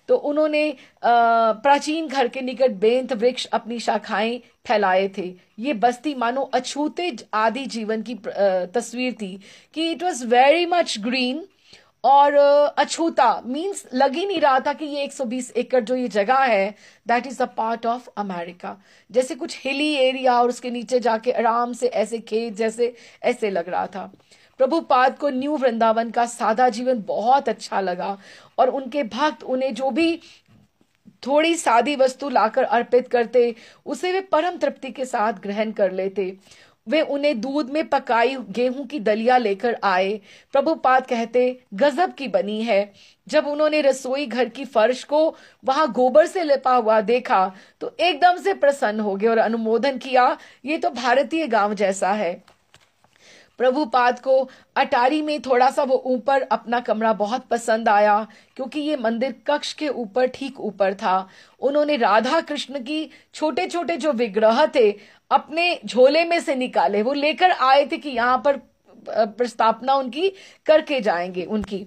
तो उन्होंने प्राचीन घर के निकट बेंत वृक्ष अपनी शाखाएं फैलाए थे। ये बस्ती मानो अछूते आदि जीवन की तस्वीर थी, कि it was very much green और अछूता, मीन्स लग ही नहीं रहा था कि ये 120 एकड़ जो ये जगह है that is a part of America, जैसे कुछ हिली एरिया और उसके नीचे जाके आराम से ऐसे खेत जैसे ऐसे लग रहा था। प्रभुपाद को न्यू वृंदावन का सादा जीवन बहुत अच्छा लगा और उनके भक्त उन्हें जो भी थोड़ी सादी वस्तु लाकर अर्पित करते उसे वे परम तृप्ति के साथ ग्रहण कर लेते। वे उन्हें दूध में पकाई गेहूं की दलिया लेकर आए। प्रभुपाद कहते, गजब की बनी है। जब उन्होंने रसोई घर की फर्श को वहां गोबर से लिपा हुआ देखा तो एकदम से प्रसन्न हो गए और अनुमोदन किया, ये तो भारतीय गांव जैसा है। प्रभुपाद को अटारी में थोड़ा सा वो ऊपर अपना कमरा बहुत पसंद आया, क्योंकि ये मंदिर कक्ष के ऊपर ठीक ऊपर था। उन्होंने राधा कृष्ण की छोटे छोटे जो विग्रह थे अपने झोले में से निकाले, वो लेकर आए थे कि यहाँ पर प्रस्थापना उनकी करके जाएंगे उनकी।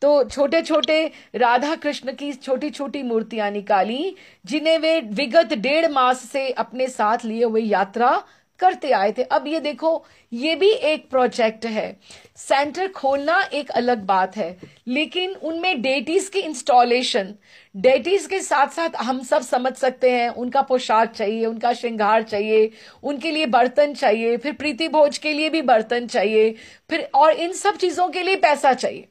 तो छोटे छोटे राधा कृष्ण की छोटी छोटी मूर्तियां निकाली, जिन्हें वे विगत 1.5 मास से अपने साथ लिए हुए यात्रा करते आए थे। अब ये देखो, ये भी एक प्रोजेक्ट है। सेंटर खोलना एक अलग बात है, लेकिन उनमें डेटीज की इंस्टॉलेशन, डेटीज के साथ साथ हम सब समझ सकते हैं उनका पोशाक चाहिए, उनका श्रृंगार चाहिए, उनके लिए बर्तन चाहिए, फिर प्रीति भोज के लिए भी बर्तन चाहिए, फिर और इन सब चीजों के लिए पैसा चाहिए।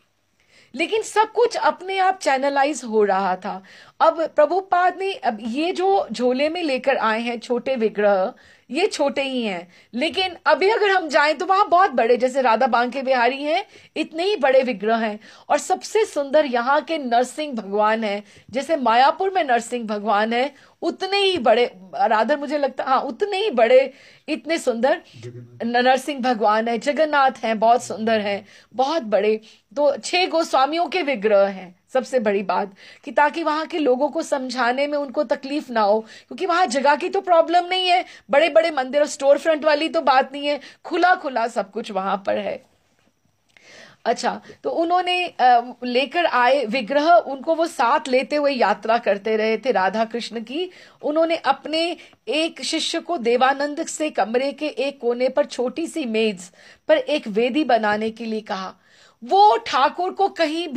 लेकिन सब कुछ अपने आप चैनलाइज हो रहा था। अब प्रभुपाद ने अब ये जो झोले में लेकर आए हैं छोटे विग्रह, ये छोटे ही हैं, लेकिन अभी अगर हम जाएं तो वहां बहुत बड़े, जैसे राधा बांके बिहारी हैं, इतने ही बड़े विग्रह हैं। और सबसे सुंदर यहाँ के नरसिंह भगवान हैं, जैसे मायापुर में नरसिंह भगवान है, उतने ही बड़े, राधा मुझे लगता, हाँ उतने ही बड़े, इतने सुंदर नरसिंह भगवान है। जगन्नाथ हैं, बहुत सुंदर हैं, बहुत बड़े। तो 6 गोस्वामियों के विग्रह हैं। सबसे बड़ी बात कि ताकि वहां के लोगों को समझाने में उनको तकलीफ ना हो, क्योंकि वहां जगह की तो प्रॉब्लम नहीं है, बड़े बड़े मंदिर और स्टोर फ्रंट वाली तो बात नहीं है, खुला खुला सब कुछ वहां पर है। अच्छा, तो उन्होंने लेकर आए विग्रह, उनको वो साथ लेते हुए यात्रा करते रहे थे राधा कृष्ण की। उन्होंने अपने एक शिष्य को देवानंद से कमरे के एक कोने पर छोटी सी मेज पर एक वेदी बनाने के लिए कहा। वो ठाकुर को कहीं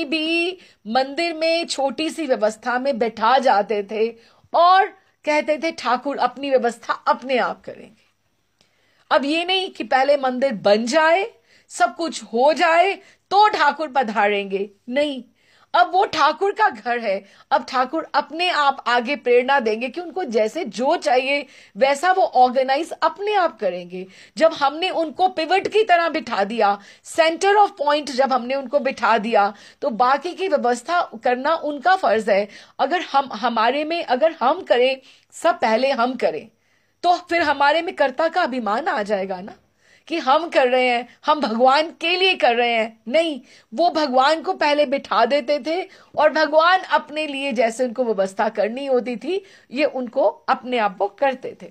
भी मंदिर में छोटी सी व्यवस्था में बैठा जाते थे और कहते थे ठाकुर अपनी व्यवस्था अपने आप करेंगे। अब ये नहीं कि पहले मंदिर बन जाए, सब कुछ हो जाए तो ठाकुर पधारेंगे, नहीं, अब वो ठाकुर का घर है। अब ठाकुर अपने आप आगे प्रेरणा देंगे कि उनको जैसे जो चाहिए वैसा वो ऑर्गेनाइज अपने आप करेंगे। जब हमने उनको पिवट की तरह बिठा दिया, सेंटर ऑफ पॉइंट जब हमने उनको बिठा दिया, तो बाकी की व्यवस्था करना उनका फर्ज है। अगर हमारे में अगर हम करें, सब पहले हम करें, तो फिर हमारे में कर्ता का अभिमान आ जाएगा ना, कि हम कर रहे हैं, हम भगवान के लिए कर रहे हैं। नहीं, वो भगवान को पहले बिठा देते थे और भगवान अपने लिए जैसे उनको व्यवस्था करनी होती थी, ये उनको अपने आप वो करते थे।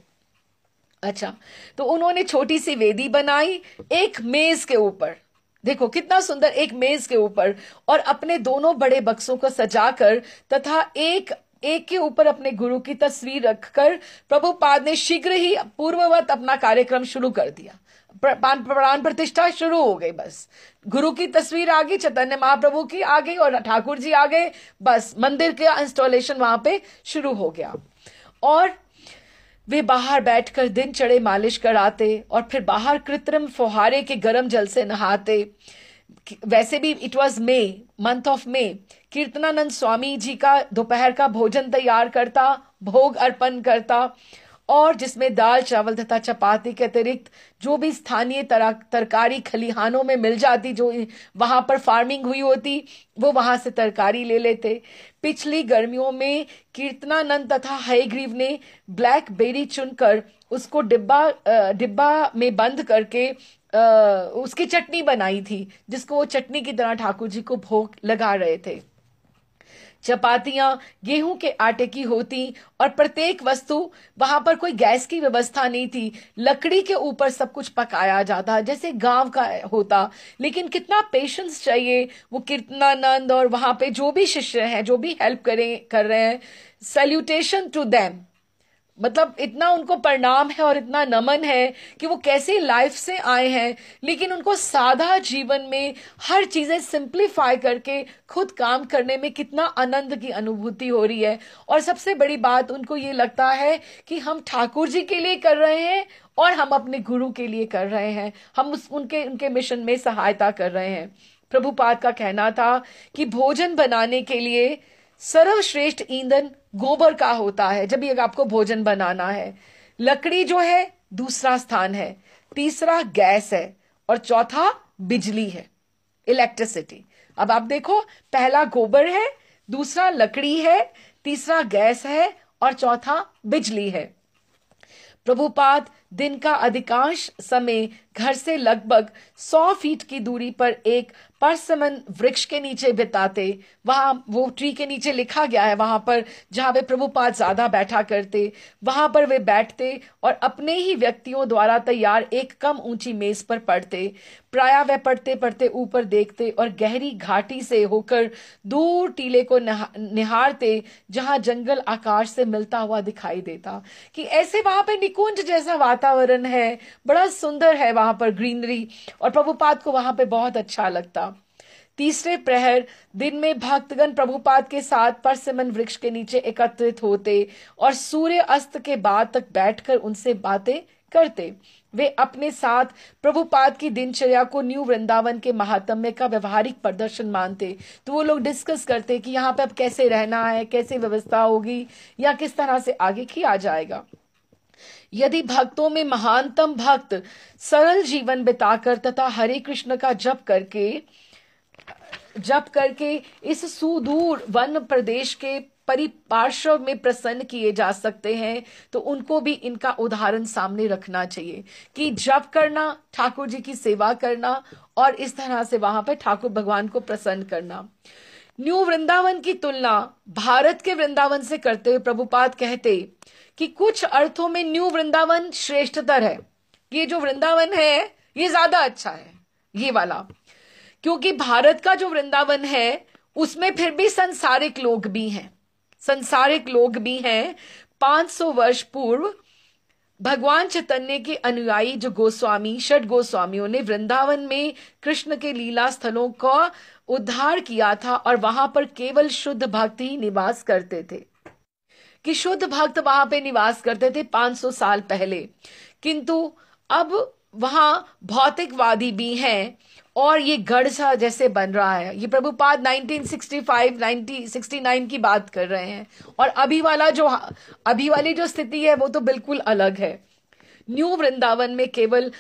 अच्छा, तो उन्होंने छोटी सी वेदी बनाई एक मेज के ऊपर, देखो कितना सुंदर, एक मेज के ऊपर, और अपने दोनों बड़े बक्सों को सजाकर तथा एक के ऊपर अपने गुरु की तस्वीर रखकर प्रभुपाद ने शीघ्र ही पूर्ववत अपना कार्यक्रम शुरू कर दिया। प्राण प्रतिष्ठा शुरू हो गई। बस गुरु की तस्वीर आ गई, चैतन्य महाप्रभु की आ गई और ठाकुर जी आ गए, बस मंदिर का इंस्टॉलेशन वहां पे शुरू हो गया। और वे बाहर बैठकर दिन चढ़े मालिश कराते और फिर बाहर कृत्रिम फुहारे के गर्म जल से नहाते। वैसे भी it was May, month of May, Kirtanananda Swami ji का दोपहर का भोजन तैयार करता, भोग अर्पण करता, और जिसमें दाल चावल तथा चपाती के अतिरिक्त जो भी स्थानीय तरकारी खलिहानों में मिल जाती, जो वहां पर फार्मिंग हुई होती, वो वहां से तरकारी ले लेते। पिछली गर्मियों में कीर्तनानंद तथा हयग्रीव ने ब्लैक बेरी चुनकर उसको डिब्बा में बंद करके उसकी चटनी बनाई थी, जिसको वो चटनी की तरह ठाकुर जी को भोग लगा रहे थे। चपातियां गेहूं के आटे की होती और प्रत्येक वस्तु, वहां पर कोई गैस की व्यवस्था नहीं थी, लकड़ी के ऊपर सब कुछ पकाया जाता जैसे गांव का होता। लेकिन कितना पेशेंस चाहिए वो कीर्तनानंद और वहां पे जो भी शिष्य हैं, जो भी हेल्प कर रहे हैं, सैल्यूटेशन टू देम, मतलब इतना उनको प्रणाम है और इतना नमन है कि वो कैसे लाइफ से आए हैं, लेकिन उनको सादा जीवन में हर चीजें सिंप्लीफाई करके खुद काम करने में कितना आनंद की अनुभूति हो रही है। और सबसे बड़ी बात, उनको ये लगता है कि हम ठाकुर जी के लिए कर रहे हैं और हम अपने गुरु के लिए कर रहे हैं, हम उनके मिशन में सहायता कर रहे हैं। प्रभुपाद का कहना था कि भोजन बनाने के लिए सर्वश्रेष्ठ ईंधन गोबर का होता है। जब ये आपको भोजन बनाना है, लकड़ी जो है दूसरा स्थान है, तीसरा गैस है और चौथा बिजली है, इलेक्ट्रिसिटी। अब आप देखो, पहला गोबर है, दूसरा लकड़ी है, तीसरा गैस है और चौथा बिजली है। प्रभुपाद दिन का अधिकांश समय घर से लगभग 100 फीट की दूरी पर एक परसिमन वृक्ष के नीचे बिताते। वहां वो ट्री के नीचे लिखा गया है, वहां पर जहां वे प्रभुपाद ज्यादा बैठा करते, वहां पर वे बैठते और अपने ही व्यक्तियों द्वारा तैयार एक कम ऊंची मेज पर पढ़ते। प्रायः वे पढ़ते पढ़ते ऊपर देखते और गहरी घाटी से होकर दूर टीले को निहारते, जहां जंगल आकाश से मिलता हुआ दिखाई देता। कि ऐसे वहां पे निकुंज जैसा वातावरण है, बड़ा सुंदर है वहां पर ग्रीनरी, और प्रभुपाद को वहां पे बहुत अच्छा लगता। तीसरे प्रहर दिन में भक्तगण प्रभुपाद के साथ परसिमन वृक्ष के नीचे एकत्रित होते और सूर्य अस्त के बाद तक बैठकर उनसे बातें करते। वे अपने साथ प्रभुपाद की दिनचर्या को न्यू वृंदावन के महात्म्य का व्यवहारिक प्रदर्शन मानते। तो वो लोग डिस्कस करते कि यहाँ पे अब कैसे रहना है, कैसे व्यवस्था होगी, या किस तरह से आगे किया जाएगा। यदि भक्तों में महानतम भक्त सरल जीवन बिताकर तथा हरे कृष्ण का जप करके इस सुदूर वन प्रदेश के परिपार्श्व में प्रसन्न किए जा सकते हैं, तो उनको भी इनका उदाहरण सामने रखना चाहिए कि जप करना, ठाकुर जी की सेवा करना और इस तरह से वहां पर ठाकुर भगवान को प्रसन्न करना। न्यू वृंदावन की तुलना भारत के वृंदावन से करते हुए प्रभुपाद कहते कि कुछ अर्थों में न्यू वृंदावन श्रेष्ठतर है। ये जो वृंदावन है ये ज्यादा अच्छा है, ये वाला, क्योंकि भारत का जो वृंदावन है उसमें फिर भी संसारिक लोग भी हैं। 500 वर्ष पूर्व भगवान चैतन्य के अनुयायी जो गोस्वामी, षट गोस्वामियों ने वृंदावन में कृष्ण के लीला स्थलों का उद्धार किया था और वहां पर केवल शुद्ध भक्त ही निवास करते थे, कि शुद्ध भक्त वहां पे निवास करते थे 500 साल पहले। किंतु अब वहां भौतिकवादी भी हैं और ये गढ़ सा जैसे बन रहा है। ये प्रभुपाद 1965-1969 की बात कर रहे हैं, और अभी वाली जो स्थिति है वो तो बिल्कुल अलग है। न्यू वृंदावन में केवल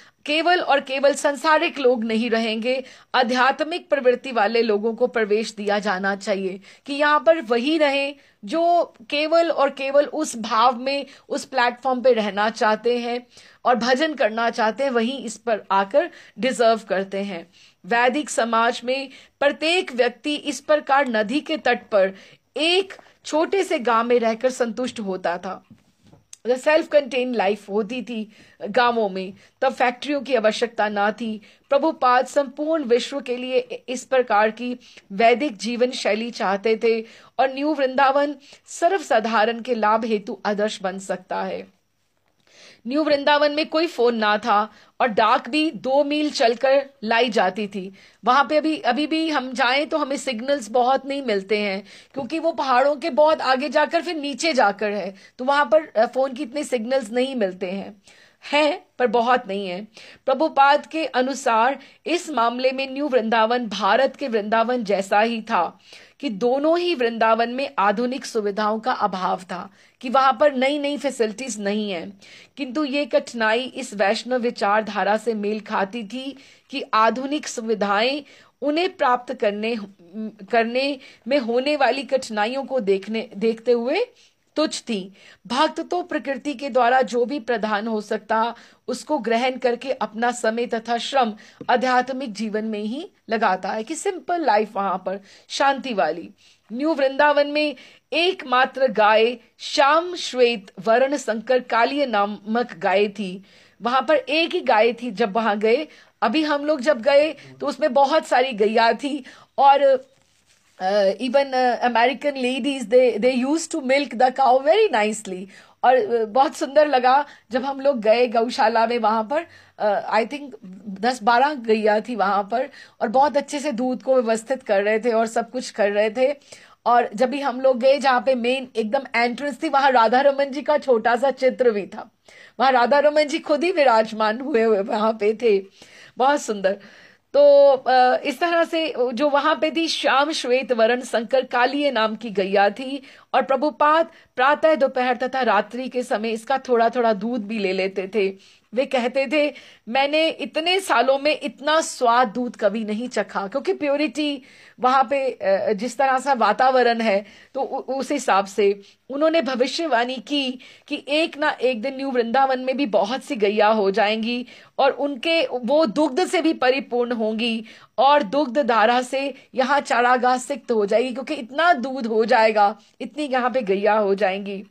संसारिक लोग नहीं रहेंगे, आध्यात्मिक प्रवृत्ति वाले लोगों को प्रवेश दिया जाना चाहिए कि यहाँ पर वही रहे जो केवल उस भाव में, उस प्लेटफॉर्म पे रहना चाहते हैं और भजन करना चाहते हैं, वही इस पर आकर डिजर्व करते हैं। वैदिक समाज में प्रत्येक व्यक्ति इस प्रकार नदी के तट पर एक छोटे से गांव में रहकर संतुष्ट होता था। सेल्फ कंटेन लाइफ होती थी गांवों में, तब फैक्ट्रियों की आवश्यकता ना थी। प्रभुपाद संपूर्ण विश्व के लिए इस प्रकार की वैदिक जीवन शैली चाहते थे और न्यू वृंदावन सर्वसाधारण के लाभ हेतु आदर्श बन सकता है। न्यू वृंदावन में कोई फोन ना था और डाक भी 2 मील चलकर लाई जाती थी। वहां पे अभी भी हम जाएं तो हमें सिग्नल्स बहुत नहीं मिलते हैं, क्योंकि वो पहाड़ों के बहुत आगे जाकर फिर नीचे जाकर है, तो वहां पर फोन की इतने सिग्नल्स नहीं मिलते हैं पर बहुत नहीं है। प्रभुपाद के अनुसार इस मामले में न्यू वृंदावन भारत के वृंदावन जैसा ही था कि दोनों ही वृंदावन में आधुनिक सुविधाओं का अभाव था, कि वहां पर नई नई फैसिलिटीज नहीं है। किंतु ये कठिनाई इस वैष्णव विचारधारा से मेल खाती थी कि आधुनिक सुविधाएं उन्हें प्राप्त करने में होने वाली कठिनाइयों को देखते हुए तुच्छ थी। भक्त तो प्रकृति के द्वारा जो भी प्रदान हो सकता उसको ग्रहण करके अपना समय तथा श्रम आध्यात्मिक जीवन में ही लगाता है, कि सिंपल लाइफ वहां पर शांति वाली। न्यू वृंदावन में एकमात्र गाय श्याम श्वेत वर्ण संकर कालिय नामक गाय थी। वहां पर एक ही गाय थी जब वहां गए। अभी हम लोग जब गए तो उसमें बहुत सारी गैया थी, और even American ladies they used to milk the cow very nicely। और बहुत सुंदर लगा जब हम लोग गए गौशाला में। वहां पर आई थिंक 10-12 गैया थी वहां पर, और बहुत अच्छे से दूध को व्यवस्थित कर रहे थे और सब कुछ कर रहे थे। और जब भी हम लोग गए जहाँ पे मेन एकदम एंट्रेंस थी, वहां राधा रमन जी का छोटा सा चित्र भी था। वहां राधा रमन जी खुद ही विराजमान हुए वहां पे थे, बहुत सुंदर। तो इस तरह से जो वहां पे थी श्याम श्वेत वर्ण संकर कालिय नाम की गैया थी, और प्रभुपाद प्रातः, दोपहर तथा रात्रि के समय इसका थोड़ा थोड़ा दूध भी ले लेते थे। वे कहते थे, मैंने इतने सालों में इतना स्वाद दूध कभी नहीं चखा, क्योंकि प्योरिटी वहां पे जिस तरह सा वातावरण है, तो उस हिसाब से उन्होंने भविष्यवाणी की कि एक ना एक दिन न्यू वृंदावन में भी बहुत सी गैया हो जाएंगी और उनके वो दुग्ध से भी परिपूर्ण होंगी और दुग्ध धारा से यहाँ चारागाह सिक्त हो जाएगी, क्योंकि इतना दूध हो जाएगा, इतनी यहाँ पे गैया हो जाएंगी।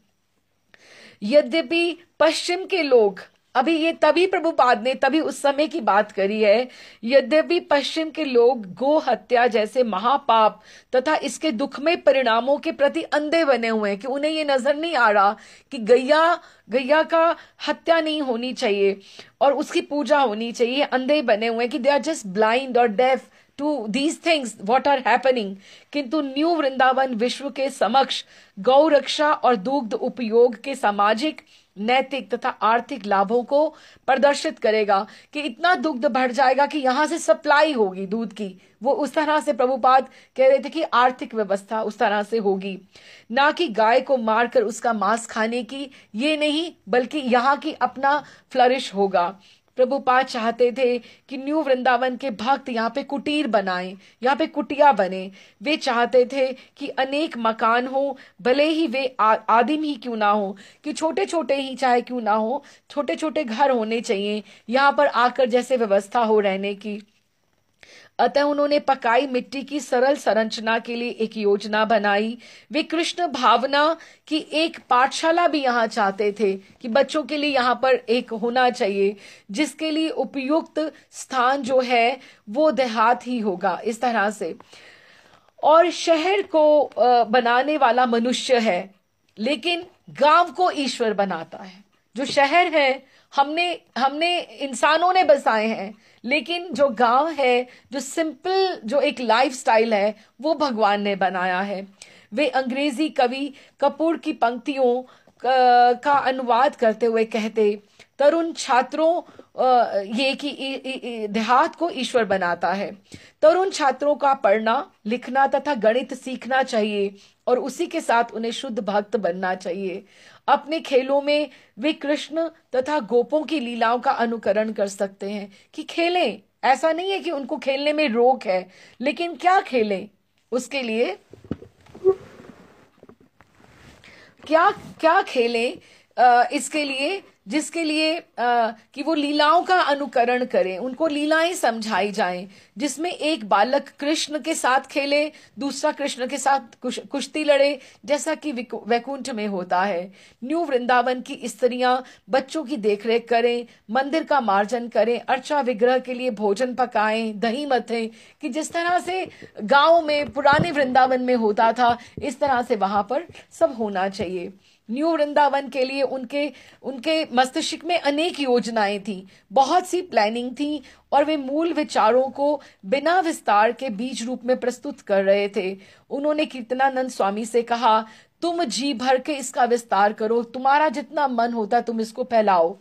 यद्यपि पश्चिम के लोग, अभी ये तभी प्रभुपाद ने तभी उस समय की बात करी है, यद्यपि पश्चिम के लोग गो हत्या जैसे महापाप तथा इसके दुखमय परिणामों के प्रति अंधे बने हुए हैं कि उन्हें ये नजर नहीं आ रहा कि गैया का हत्या नहीं होनी चाहिए और उसकी पूजा होनी चाहिए। अंधे बने हुए हैं कि दे आर जस्ट ब्लाइंड और deaf to these things what are happening. किंतु न्यू वृंदावन विश्व के समक्ष गौ रक्षा और दुग्ध उपयोग के सामाजिक, नैतिक तथा आर्थिक लाभों को प्रदर्शित करेगा कि इतना दुग्ध बढ़ जाएगा कि यहां से सप्लाई होगी दूध की। वो उस तरह से प्रभुपाद कह रहे थे कि आर्थिक व्यवस्था उस तरह से होगी, ना कि गाय को मारकर उसका मांस खाने की, ये नहीं, बल्कि यहाँ की अपना फ्लरिश होगा। प्रभुपाद चाहते थे कि न्यू वृंदावन के भक्त यहाँ पे कुटीर बनाएं, यहाँ पे कुटिया बने। वे चाहते थे कि अनेक मकान हो, भले ही वे आदिम ही क्यों ना हो, कि छोटे छोटे ही चाहे क्यों ना हो, छोटे छोटे घर होने चाहिए यहाँ पर आकर जैसे व्यवस्था हो रहने की। अतः उन्होंने पकाई मिट्टी की सरल संरचना के लिए एक योजना बनाई। वे कृष्ण भावना की एक पाठशाला भी यहाँ चाहते थे कि बच्चों के लिए यहाँ पर एक होना चाहिए, जिसके लिए उपयुक्त स्थान जो है वो देहात ही होगा इस तरह से। और शहर को बनाने वाला मनुष्य है, लेकिन गांव को ईश्वर बनाता है। जो शहर है हमने इंसानों ने बसाए हैं, लेकिन जो गांव है, जो सिंपल जो एक लाइफस्टाइल है, वो भगवान ने बनाया है। वे अंग्रेजी कवि कपूर की पंक्तियों का अनुवाद करते हुए कहते, तरुण छात्रों ये कि देहात को ईश्वर बनाता है। तरुण छात्रों का पढ़ना, लिखना तथा गणित सीखना चाहिए और उसी के साथ उन्हें शुद्ध भक्त बनना चाहिए। अपने खेलों में वे कृष्ण तथा गोपों की लीलाओं का अनुकरण कर सकते हैं कि खेलें। ऐसा नहीं है कि उनको खेलने में रोक है, लेकिन क्या खेलें, उसके लिए क्या क्या खेलें, इसके लिए जिसके लिए कि वो लीलाओं का अनुकरण करें, उनको लीलाएं समझाई जाएं, जिसमें एक बालक कृष्ण के साथ खेले, दूसरा कृष्ण के साथ कुश्ती लड़े, जैसा कि वैकुंठ में होता है। न्यू वृंदावन की स्त्रियां बच्चों की देखरेख करें, मंदिर का मार्जन करें, अर्चा विग्रह के लिए भोजन पकाएं, दही मथें, कि जिस तरह से गांव में पुराने वृंदावन में होता था, इस तरह से वहां पर सब होना चाहिए। न्यू वृंदावन के लिए उनके मस्तिष्क में अनेक योजनाएं थी, बहुत सी प्लानिंग थी, और वे मूल विचारों को बिना विस्तार के बीज रूप में प्रस्तुत कर रहे थे। उन्होंने कीर्तनानंद स्वामी से कहा, तुम जी भर के इसका विस्तार करो, तुम्हारा जितना मन होता तुम इसको फैलाओ।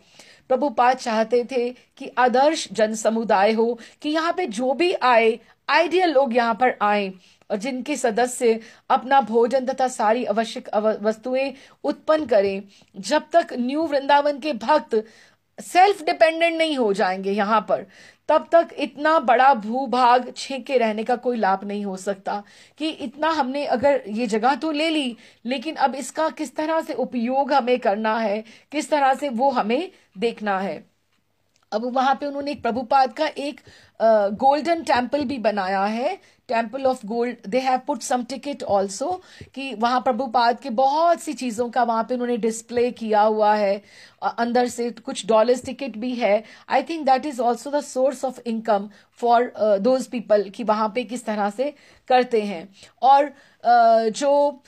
प्रभुपाद चाहते थे कि आदर्श जन समुदाय हो, कि यहाँ पे जो भी आए, आइडियल लोग यहाँ पर आए और जिनके सदस्य अपना भोजन तथा सारी आवश्यक वस्तुएं उत्पन्न करें। जब तक न्यू वृंदावन के भक्त सेल्फ डिपेंडेंट नहीं हो जाएंगे यहाँ पर, तब तक इतना बड़ा भूभाग छेके रहने का कोई लाभ नहीं हो सकता। कि इतना हमने अगर ये जगह तो ले ली, लेकिन अब इसका किस तरह से उपयोग हमें करना है, किस तरह से वो हमें देखना है। अब वहां पे उन्होंने प्रभुपाद का एक गोल्डन टेम्पल भी बनाया है, temple of gold. They have put some ticket also, कि वहां प्रभुपाद के बहुत सी चीजों का वहां पे उन्होंने डिस्प्ले किया हुआ है। अंदर से कुछ डॉलर्स टिकट भी है। I think that is also the source of income for those people, कि वहां पे किस तरह से करते हैं। और जो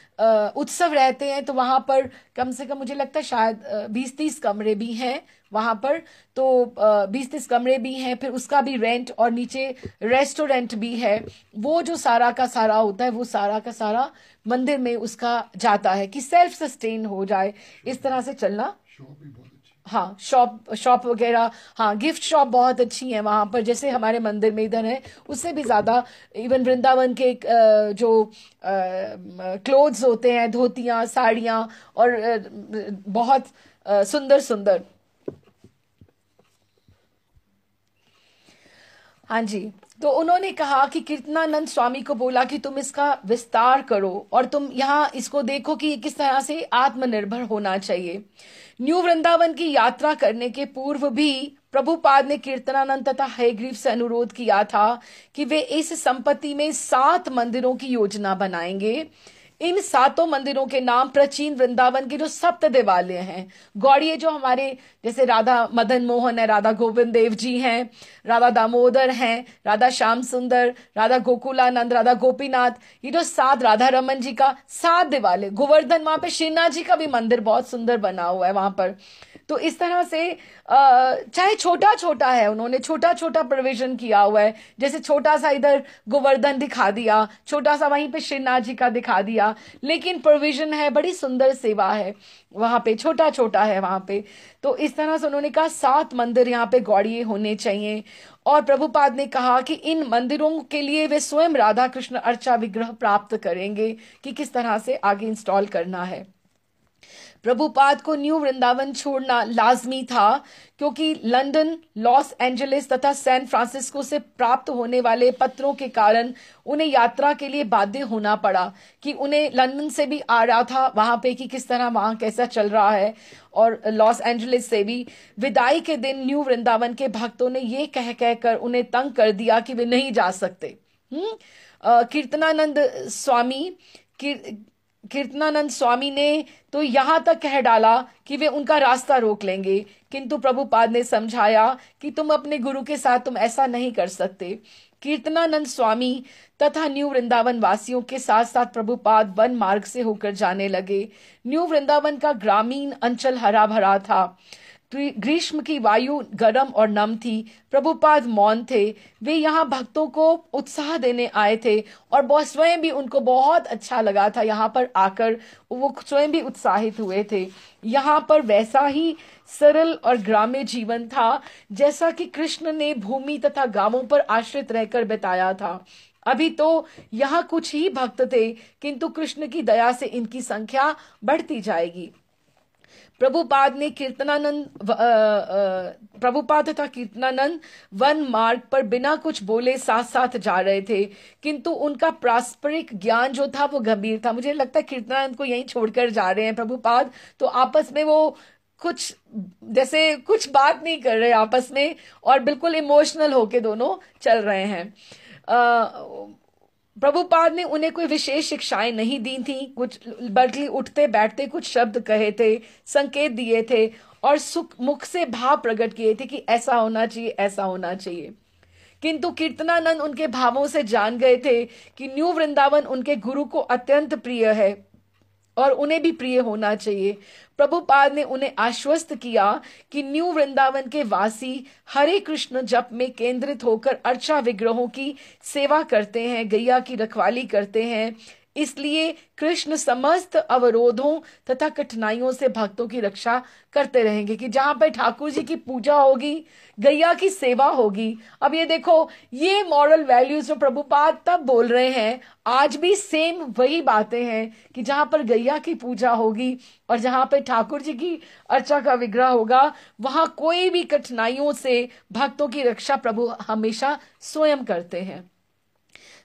उत्सव रहते हैं, तो वहां पर कम से कम मुझे लगता है शायद 20-30 कमरे भी हैं वहां पर, तो 20-30 कमरे भी हैं, फिर उसका भी रेंट, और नीचे रेस्टोरेंट भी है। वो जो सारा का सारा होता है, वो सारा का सारा मंदिर में उसका जाता है कि सेल्फ सस्टेन हो जाए, इस तरह से चलना। शॉप भी बहुत अच्छी, हाँ, शॉप शॉप वगैरह, हाँ गिफ्ट शॉप बहुत अच्छी है वहां पर, जैसे हमारे मंदिर में इधर है उससे भी ज्यादा। इवन वृंदावन के जो क्लोथ्स होते हैं, धोतियां, साड़ियां, और बहुत सुंदर सुंदर। हाँ जी। तो उन्होंने कहा कि कीर्तनानंद स्वामी को बोला कि तुम इसका विस्तार करो और तुम यहाँ इसको देखो कि ये किस तरह से आत्मनिर्भर होना चाहिए। न्यू वृंदावन की यात्रा करने के पूर्व भी प्रभुपाद ने कीर्तनानंद तथा हयग्रीव से अनुरोध किया था कि वे इस संपत्ति में 7 मंदिरों की योजना बनाएंगे। इन 7 मंदिरों के नाम प्राचीन वृंदावन के जो सप्त देवालय हैं, गौड़िए जो हमारे, जैसे राधा मदन मोहन है, राधा गोविंद देव जी हैं, राधा दामोदर हैं, राधा श्याम सुंदर, राधा गोकुलानंद, राधा गोपीनाथ, ये जो 7 राधा रमन जी का 7 देवालय, गोवर्धन, वहां पे श्रीनाथ जी का भी मंदिर बहुत सुंदर बना हुआ है वहां पर। तो इस तरह से चाहे छोटा छोटा है, उन्होंने छोटा छोटा प्रोविजन किया हुआ है, जैसे छोटा सा इधर गोवर्धन दिखा दिया, छोटा सा वहीं पे श्रीनाथ जी का दिखा दिया, लेकिन प्रोविजन है, बड़ी सुंदर सेवा है वहां पे, छोटा छोटा है वहां पे। तो इस तरह से उन्होंने कहा 7 मंदिर यहाँ पे गौड़िए होने चाहिए। और प्रभुपाद ने कहा कि इन मंदिरों के लिए वे स्वयं राधा कृष्ण अर्चा विग्रह प्राप्त करेंगे कि किस तरह से आगे इंस्टॉल करना है। प्रभुपाद को न्यू वृंदावन छोड़ना लाजमी था, क्योंकि लंदन, लॉस एंजलिस तथा सैन फ्रांसिस्को से प्राप्त होने वाले पत्रों के कारण उन्हें यात्रा के लिए बाध्य होना पड़ा। कि उन्हें लंदन से भी आ रहा था वहां पे कि किस तरह वहां कैसा चल रहा है, और लॉस एंजलिस से भी। विदाई के दिन न्यू वृंदावन के भक्तों ने ये कह कहकर उन्हें तंग कर दिया कि वे नहीं जा सकते। कीर्तनानंद स्वामी कीर्तनानंद स्वामी ने तो यहां तक कह डाला कि वे उनका रास्ता रोक लेंगे, किंतु प्रभुपाद ने समझाया कि तुम अपने गुरु के साथ तुम ऐसा नहीं कर सकते। कीर्तनानंद स्वामी तथा न्यू वृंदावन वासियों के साथ साथ प्रभुपाद वन मार्ग से होकर जाने लगे। न्यू वृंदावन का ग्रामीण अंचल हरा भरा था। ग्रीष्म की वायु गर्म और नम थी। प्रभुपाद मौन थे। वे यहाँ भक्तों को उत्साह देने आए थे और बहुत स्वयं भी उनको बहुत अच्छा लगा था यहाँ पर आकर, वो स्वयं भी उत्साहित हुए थे। यहाँ पर वैसा ही सरल और ग्राम्य जीवन था जैसा कि कृष्ण ने भूमि तथा गांवों पर आश्रित रहकर बिताया था। अभी तो यहाँ कुछ ही भक्त थे, किंतु कृष्ण की दया से इनकी संख्या बढ़ती जाएगी। प्रभुपाद तथा कीर्तनानंद वन मार्ग पर बिना कुछ बोले साथ साथ जा रहे थे, किंतु उनका पारस्परिक ज्ञान जो था वो गंभीर था। मुझे लगता है कीर्तनानंद को यहीं छोड़कर जा रहे हैं प्रभुपाद, तो आपस में वो कुछ जैसे कुछ बात नहीं कर रहे आपस में, और बिल्कुल इमोशनल होके दोनों चल रहे हैं। प्रभुपाद ने उन्हें कोई विशेष शिक्षाएं नहीं दी थी, कुछ बल्कि उठते बैठते कुछ शब्द कहे थे, संकेत दिए थे और सुख मुख से भाव प्रकट किए थे कि ऐसा होना चाहिए, ऐसा होना चाहिए। किंतु कीर्तनानंद उनके भावों से जान गए थे कि न्यू वृंदावन उनके गुरु को अत्यंत प्रिय है और उन्हें भी प्रिय होना चाहिए। प्रभुपाद ने उन्हें आश्वस्त किया कि न्यू वृंदावन के वासी हरे कृष्ण जप में केंद्रित होकर अर्चा विग्रहों की सेवा करते हैं, गैया की रखवाली करते हैं, इसलिए कृष्ण समस्त अवरोधों तथा कठिनाइयों से भक्तों की रक्षा करते रहेंगे। कि जहां पर ठाकुर जी की पूजा होगी, गैया की सेवा होगी। अब ये देखो, ये मॉरल वैल्यूज जो प्रभुपाद तब बोल रहे हैं, आज भी सेम वही बातें हैं कि जहां पर गैया की पूजा होगी और जहां पर ठाकुर जी की अर्चा का विग्रह होगा, वहां कोई भी कठिनाइयों से भक्तों की रक्षा प्रभु हमेशा स्वयं करते हैं।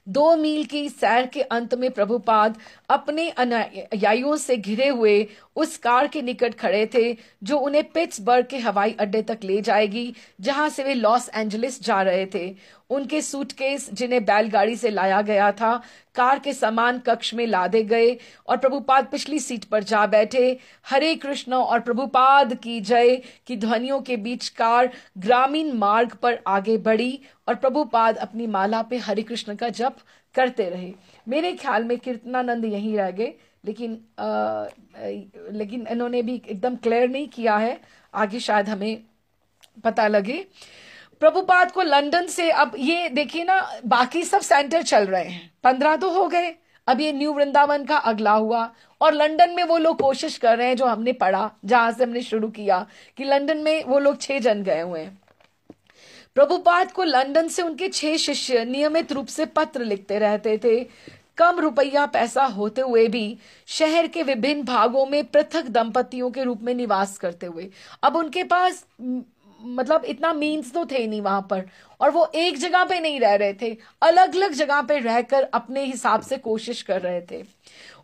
2 मील की सैर के अंत में प्रभुपाद अपने अनुयायियों से घिरे हुए उस कार के निकट खड़े थे जो उन्हें पिट्सबर्ग के हवाई अड्डे तक ले जाएगी, जहां से वे लॉस एंजलिस जा रहे थे। उनके सूटकेस, जिन्हें बैलगाड़ी से लाया गया था, कार के समान कक्ष में लादे गए और प्रभुपाद पिछली सीट पर जा बैठे। हरे कृष्ण और प्रभुपाद की जय की ध्वनियों के बीच कार ग्रामीण मार्ग पर आगे बढ़ी और प्रभुपाद अपनी माला पे हरे कृष्ण का जप करते रहे। मेरे ख्याल में कीर्तनानंद यहीं रह गए, लेकिन इन्होंने भी एकदम क्लियर नहीं किया है, आगे शायद हमें पता लगे। प्रभुपाद को लंदन से, अब ये देखिए ना, बाकी सब सेंटर चल रहे हैं, 15 तो हो गए, अब ये न्यू वृंदावन का अगला हुआ, और लंदन में वो लोग कोशिश कर रहे हैं, जो हमने पढ़ा जहां से हमने शुरू किया कि लंदन में वो लोग 6 जन गए हुए हैं। प्रभुपाद को लंदन से उनके 6 शिष्य नियमित रूप से पत्र लिखते रहते थे। कम रुपया पैसा होते हुए भी शहर के विभिन्न भागों में पृथक दंपतियों के रूप में निवास करते हुए, अब उनके पास मतलब इतना मीन्स तो थे नहीं वहां पर, और वो एक जगह पे नहीं रह रहे थे, अलग अलग जगह पे रहकर अपने हिसाब से कोशिश कर रहे थे।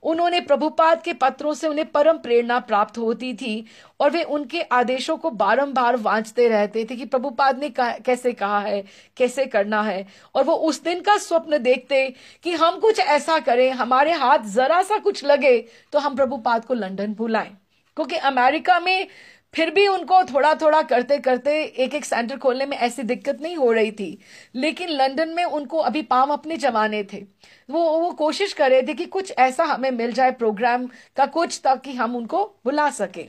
उन्होंने प्रभुपाद के पत्रों से उन्हें परम प्रेरणा प्राप्त होती थी, और वे उनके आदेशों को बारंबार वांचते रहते थे कि प्रभुपाद ने कैसे कहा है, कैसे करना है। और वो उस दिन का स्वप्न देखते कि हम कुछ ऐसा करें, हमारे हाथ जरा सा कुछ लगे तो हम प्रभुपाद को लंदन बुलाएं, क्योंकि अमेरिका में फिर भी उनको थोड़ा थोड़ा करते करते एक एक सेंटर खोलने में ऐसी दिक्कत नहीं हो रही थी, लेकिन लंदन में उनको अभी पांव अपने जमाने थे। वो कोशिश कर रहे थे कि कुछ ऐसा हमें मिल जाए प्रोग्राम का कुछ, ताकि हम उनको बुला सके।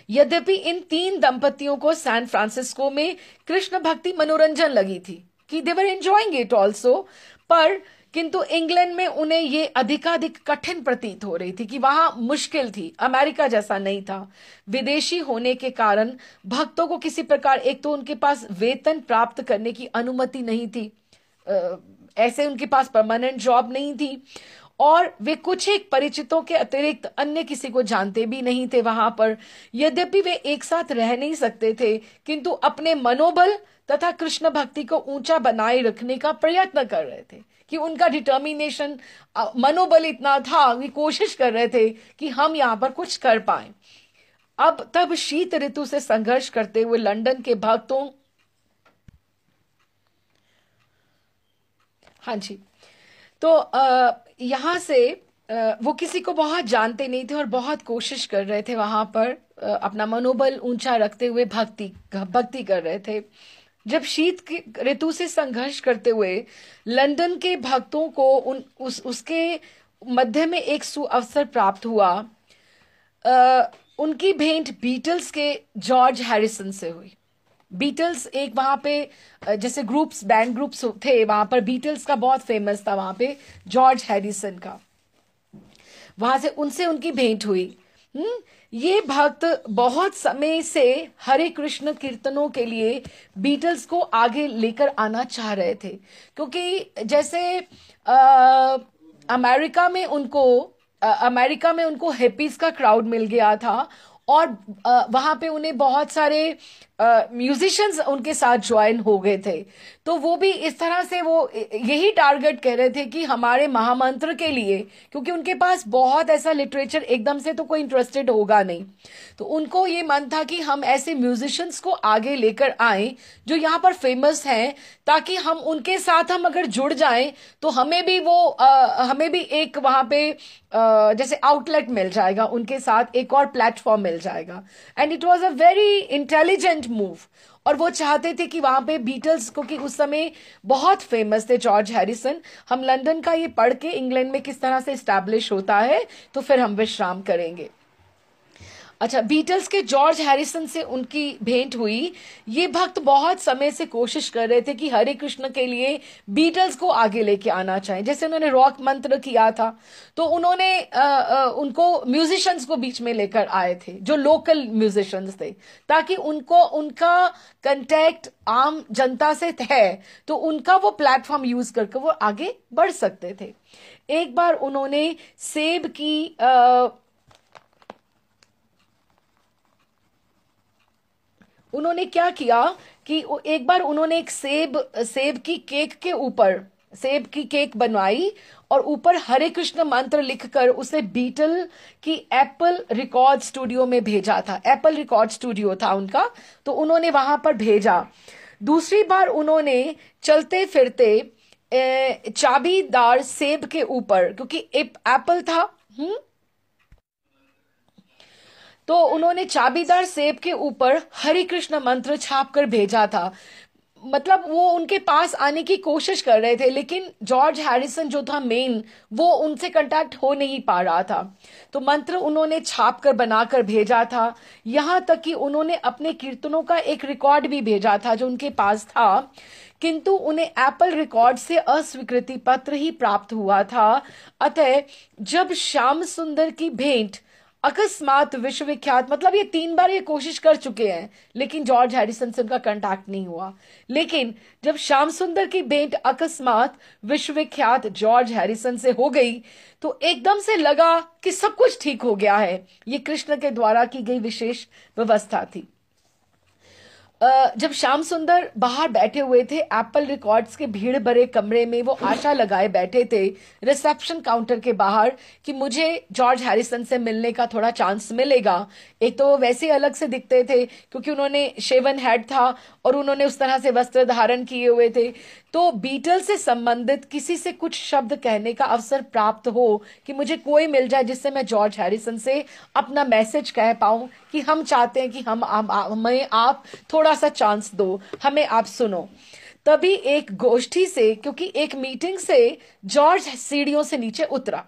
यद्यपि इन 3 दंपतियों को सैन फ्रांसिस्को में कृष्ण भक्ति मनोरंजन लगी थी कि दे वर एंजॉयिंग इट ऑल्सो, पर किंतु इंग्लैंड में उन्हें ये अधिकाधिक कठिन प्रतीत हो रही थी कि वहां मुश्किल थी, अमेरिका जैसा नहीं था। विदेशी होने के कारण भक्तों को किसी प्रकार, एक तो उनके पास वेतन प्राप्त करने की अनुमति नहीं थी, ऐसे उनके पास परमानेंट जॉब नहीं थी, और वे कुछ एक परिचितों के अतिरिक्त अन्य किसी को जानते भी नहीं थे वहां पर। यद्यपि वे एक साथ रह नहीं सकते थे, किंतु अपने मनोबल तथा कृष्ण भक्ति को ऊंचा बनाए रखने का प्रयत्न कर रहे थे कि उनका डिटर्मिनेशन, मनोबल इतना था कि कोशिश कर रहे थे कि हम यहां पर कुछ कर पाए। अब तब शीत ऋतु से संघर्ष करते हुए लंदन के भक्तों, हाँ जी, तो यहां से वो किसी को बहुत जानते नहीं थे और बहुत कोशिश कर रहे थे वहां पर अपना मनोबल ऊंचा रखते हुए भक्ति कर रहे थे। जब शीत ऋतु से संघर्ष करते हुए लंदन के भक्तों को उसके मध्य में एक सुअवसर प्राप्त हुआ, उनकी भेंट बीटल्स के जॉर्ज हैरिसन से हुई। बीटल्स एक वहां पे जैसे ग्रुप्स, बैंड ग्रुप्स थे वहां पर, बीटल्स का बहुत फेमस था वहां पे जॉर्ज हैरिसन का, वहां से उनसे उनकी भेंट हुई। ये भक्त बहुत समय से हरे कृष्ण कीर्तनों के लिए बीटल्स को आगे लेकर आना चाह रहे थे, क्योंकि जैसे अमेरिका में उनको हिप्पीज का क्राउड मिल गया था, और वहां पे उन्हें बहुत सारे म्यूजिशियंस उनके साथ ज्वाइन हो गए थे। तो वो भी इस तरह से वो यही टारगेट कह रहे थे कि हमारे महामंत्र के लिए, क्योंकि उनके पास बहुत ऐसा लिटरेचर एकदम से तो कोई इंटरेस्टेड होगा नहीं, तो उनको ये मन था कि हम ऐसे म्यूजिशियंस को आगे लेकर आए जो यहाँ पर फेमस हैं, ताकि हम उनके साथ हम अगर जुड़ जाएं तो हमें भी एक वहां पे जैसे आउटलेट मिल जाएगा, उनके साथ एक और प्लेटफॉर्म मिल जाएगा। And it was a very intelligent move. और वो चाहते थे कि वहां पे बीटल्स, क्योंकि उस समय बहुत फेमस थे जॉर्ज हैरिसन। हम लंदन का ये पढ़ के इंग्लैंड में किस तरह से इस्टेब्लिश होता है तो फिर हम विश्राम करेंगे। अच्छा, बीटल्स के जॉर्ज हैरिसन से उनकी भेंट हुई। ये भक्त बहुत समय से कोशिश कर रहे थे कि हरे कृष्ण के लिए बीटल्स को आगे लेके आना चाहिए, जैसे उन्होंने रॉक मंत्र किया था, तो उन्होंने उनको म्यूजिशियंस को बीच में लेकर आए थे जो लोकल म्यूजिशियंस थे, ताकि उनका कंटेक्ट आम जनता से है, तो उनका वो प्लेटफॉर्म यूज करके वो आगे बढ़ सकते थे। एक बार उन्होंने सेब की उन्होंने क्या किया कि एक बार उन्होंने एक सेब की केक बनवाई और ऊपर हरे कृष्ण मंत्र लिखकर उसे बीटल की एप्पल रिकॉर्ड स्टूडियो में भेजा था। एप्पल रिकॉर्ड स्टूडियो था उनका, तो उन्होंने वहां पर भेजा। दूसरी बार उन्होंने चलते फिरते चाबीदार सेब के ऊपर, क्योंकि एप्पल था, तो उन्होंने चाबीदार सेब के ऊपर हरे कृष्ण मंत्र छाप कर भेजा था। मतलब वो उनके पास आने की कोशिश कर रहे थे, लेकिन जॉर्ज हैरिसन जो था मेन, वो उनसे कांटेक्ट हो नहीं पा रहा था। तो मंत्र उन्होंने छाप कर बनाकर भेजा था। यहाँ तक कि उन्होंने अपने कीर्तनों का एक रिकॉर्ड भी भेजा था जो उनके पास था, किंतु उन्हें एप्पल रिकॉर्ड से अस्वीकृति पत्र ही प्राप्त हुआ था। अतः जब श्याम सुंदर की भेंट अकस्मात विश्वविख्यात, मतलब ये 3 बार ये कोशिश कर चुके हैं लेकिन जॉर्ज हैरिसन से उनका कांटेक्ट नहीं हुआ, लेकिन जब श्याम सुंदर की भेंट अकस्मात विश्वविख्यात जॉर्ज हैरिसन से हो गई तो एकदम से लगा कि सब कुछ ठीक हो गया है। ये कृष्ण के द्वारा की गई विशेष व्यवस्था थी। जब श्याम सुंदर बाहर बैठे हुए थे एप्पल रिकॉर्ड्स के भीड़ भरे कमरे में, वो आशा लगाए बैठे थे रिसेप्शन काउंटर के बाहर कि मुझे जॉर्ज हैरिसन से मिलने का थोड़ा चांस मिलेगा। एक तो वो वैसे अलग से दिखते थे क्योंकि उन्होंने शेवन हेड था और उन्होंने उस तरह से वस्त्र धारण किए हुए थे, तो बीटल से संबंधित किसी से कुछ शब्द कहने का अवसर प्राप्त हो कि मुझे कोई मिल जाए जिससे मैं जॉर्ज हैरिसन से अपना मैसेज कह पाऊं कि हम चाहते हैं कि हमें आप थोड़ा सा चांस दो, हमें आप सुनो। तभी एक गोष्ठी से, क्योंकि एक मीटिंग से जॉर्ज सीढ़ियों से नीचे उतरा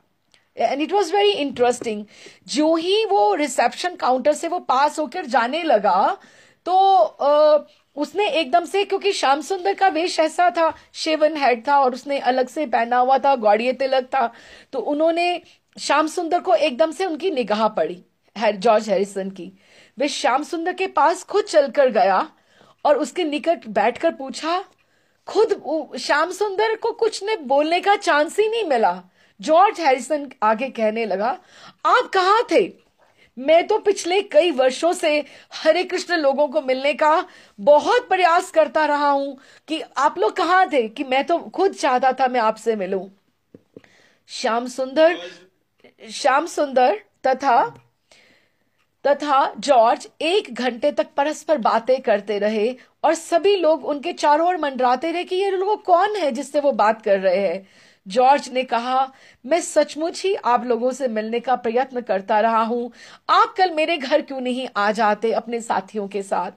and it was very interesting. जो ही वो रिसेप्शन काउंटर से वो पास होकर जाने लगा तो उसने एकदम से, क्योंकि श्याम सुंदर का वेश ऐसा था, शेवन हेड था और उसने अलग से पहना हुआ था, गौड़िये तिलक था, तो उन्होंने श्याम सुंदर को एकदम से उनकी निगाह पड़ी जॉर्ज हैरिसन की। वे श्याम सुंदर के पास खुद चलकर गया और उसके निकट बैठकर पूछा। खुद श्याम सुंदर को कुछ ने बोलने का चांस ही नहीं मिला। जॉर्ज हैरिसन आगे कहने लगा, आप कहाँ थे? मैं तो पिछले कई वर्षों से हरे कृष्ण लोगों को मिलने का बहुत प्रयास करता रहा हूं कि आप लोग कहाँ थे, कि मैं तो खुद चाहता था मैं आपसे मिलूं। श्याम सुंदर तथा जॉर्ज 1 घंटे तक परस्पर बातें करते रहे और सभी लोग उनके चारों ओर मंडराते रहे कि ये लोग कौन है जिससे वो बात कर रहे हैं। जॉर्ज ने कहा, मैं सचमुच ही आप लोगों से मिलने का प्रयत्न करता रहा हूं। आप कल मेरे घर क्यों नहीं आ जाते अपने साथियों के साथ?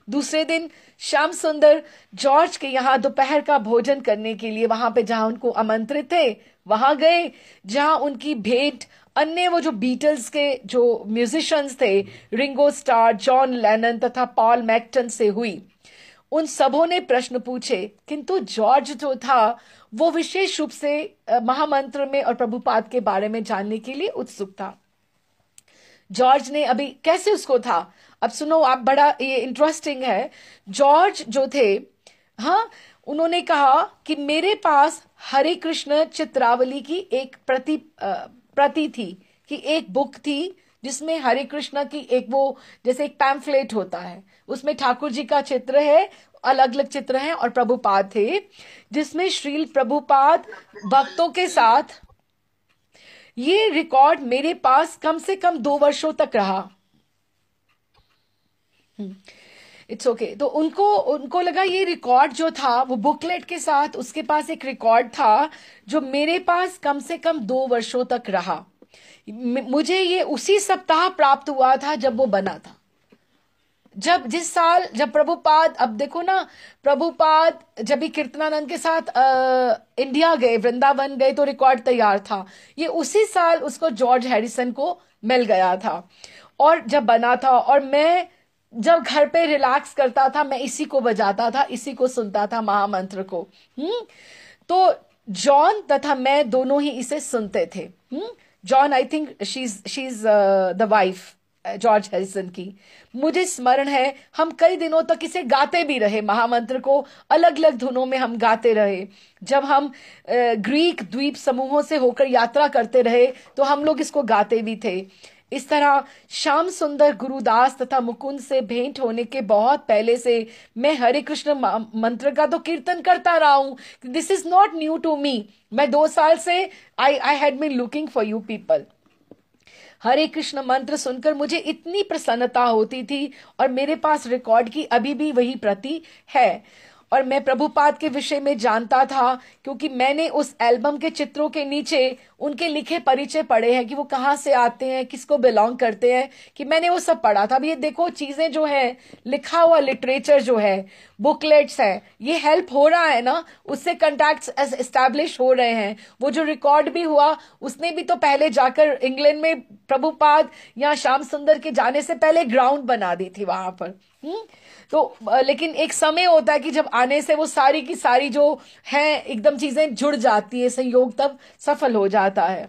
दूसरे दिन श्याम सुंदर जॉर्ज के यहाँ दोपहर का भोजन करने के लिए वहां पे जहां उनको आमंत्रित थे वहां गए, जहां उनकी भेंट अन्य वो जो बीटल्स के जो म्यूजिशियंस थे, रिंगो स्टार, जॉन लेनन तथा पॉल मैकटन से हुई। उन सबों ने प्रश्न पूछे, किंतु जॉर्ज जो था वो विशेष रूप से महामंत्र में और प्रभुपाद के बारे में जानने के लिए उत्सुक था। जॉर्ज ने अभी कैसे उसको था, अब सुनो आप, बड़ा ये इंटरेस्टिंग है। जॉर्ज जो थे, हाँ, उन्होंने कहा कि मेरे पास हरे कृष्ण चित्रावली की एक प्रति थी, कि एक बुक थी जिसमें हरे कृष्ण की एक वो जैसे एक पैम्फलेट होता है, उसमें ठाकुर जी का चित्र है, अलग अलग चित्र हैं और प्रभुपाद थे, जिसमें श्रील प्रभुपाद भक्तों के साथ। ये रिकॉर्ड मेरे पास कम से कम 2 वर्षों तक रहा। It's okay. तो उनको लगा ये रिकॉर्ड जो था वो बुकलेट के साथ उसके पास एक रिकॉर्ड था जो मेरे पास कम से कम 2 वर्षों तक रहा। मुझे ये उसी सप्ताह प्राप्त हुआ था जब वो बना था, जिस साल जब प्रभुपाद, अब देखो ना, प्रभुपाद जब भी कीर्तनानंद के साथ इंडिया गए, वृंदावन गए, तो रिकॉर्ड तैयार था। ये उसी साल उसको जॉर्ज हैरिसन को मिल गया था और जब बना था, और मैं जब घर पे रिलैक्स करता था मैं इसी को बजाता था, इसी को सुनता था, महामंत्र को। तो जॉन तथा मैं दोनों ही इसे सुनते थे। John, I think she is the wife George Harrison की। मुझे स्मरण है हम कई दिनों तक इसे गाते भी रहे, महामंत्र को अलग अलग धुनों में हम गाते रहे। जब हम ग्रीक द्वीप समूहों से होकर यात्रा करते रहे तो हम लोग इसको गाते भी थे। इस तरह श्याम सुंदर, गुरुदास तथा मुकुंद से भेंट होने के बहुत पहले से मैं हरे कृष्ण मंत्र का तो कीर्तन करता रहा हूं। This is not new to me. मैं 2 साल से I had been looking for you people. Hare Krishna मंत्र सुनकर मुझे इतनी प्रसन्नता होती थी और मेरे पास रिकॉर्ड की अभी भी वही प्रति है। और मैं प्रभुपाद के विषय में जानता था क्योंकि मैंने उस एल्बम के चित्रों के नीचे उनके लिखे परिचय पढ़े हैं कि वो कहाँ से आते हैं, किसको बिलोंग करते हैं, कि मैंने वो सब पढ़ा था। अब ये देखो चीजें जो है, लिखा हुआ लिटरेचर जो है, बुकलेट्स है, ये हेल्प हो रहा है ना, उससे कंटैक्ट्स एस्टैब्लिश हो रहे हैं। वो जो रिकॉर्ड भी हुआ उसने भी तो पहले जाकर इंग्लैंड में प्रभुपाद या श्याम सुंदर के जाने से पहले ग्राउंड बना दी थी वहां पर। तो लेकिन एक समय होता है कि जब आने से वो सारी की सारी जो है एकदम चीजें जुड़ जाती है, संयोग तब सफल हो जाता है।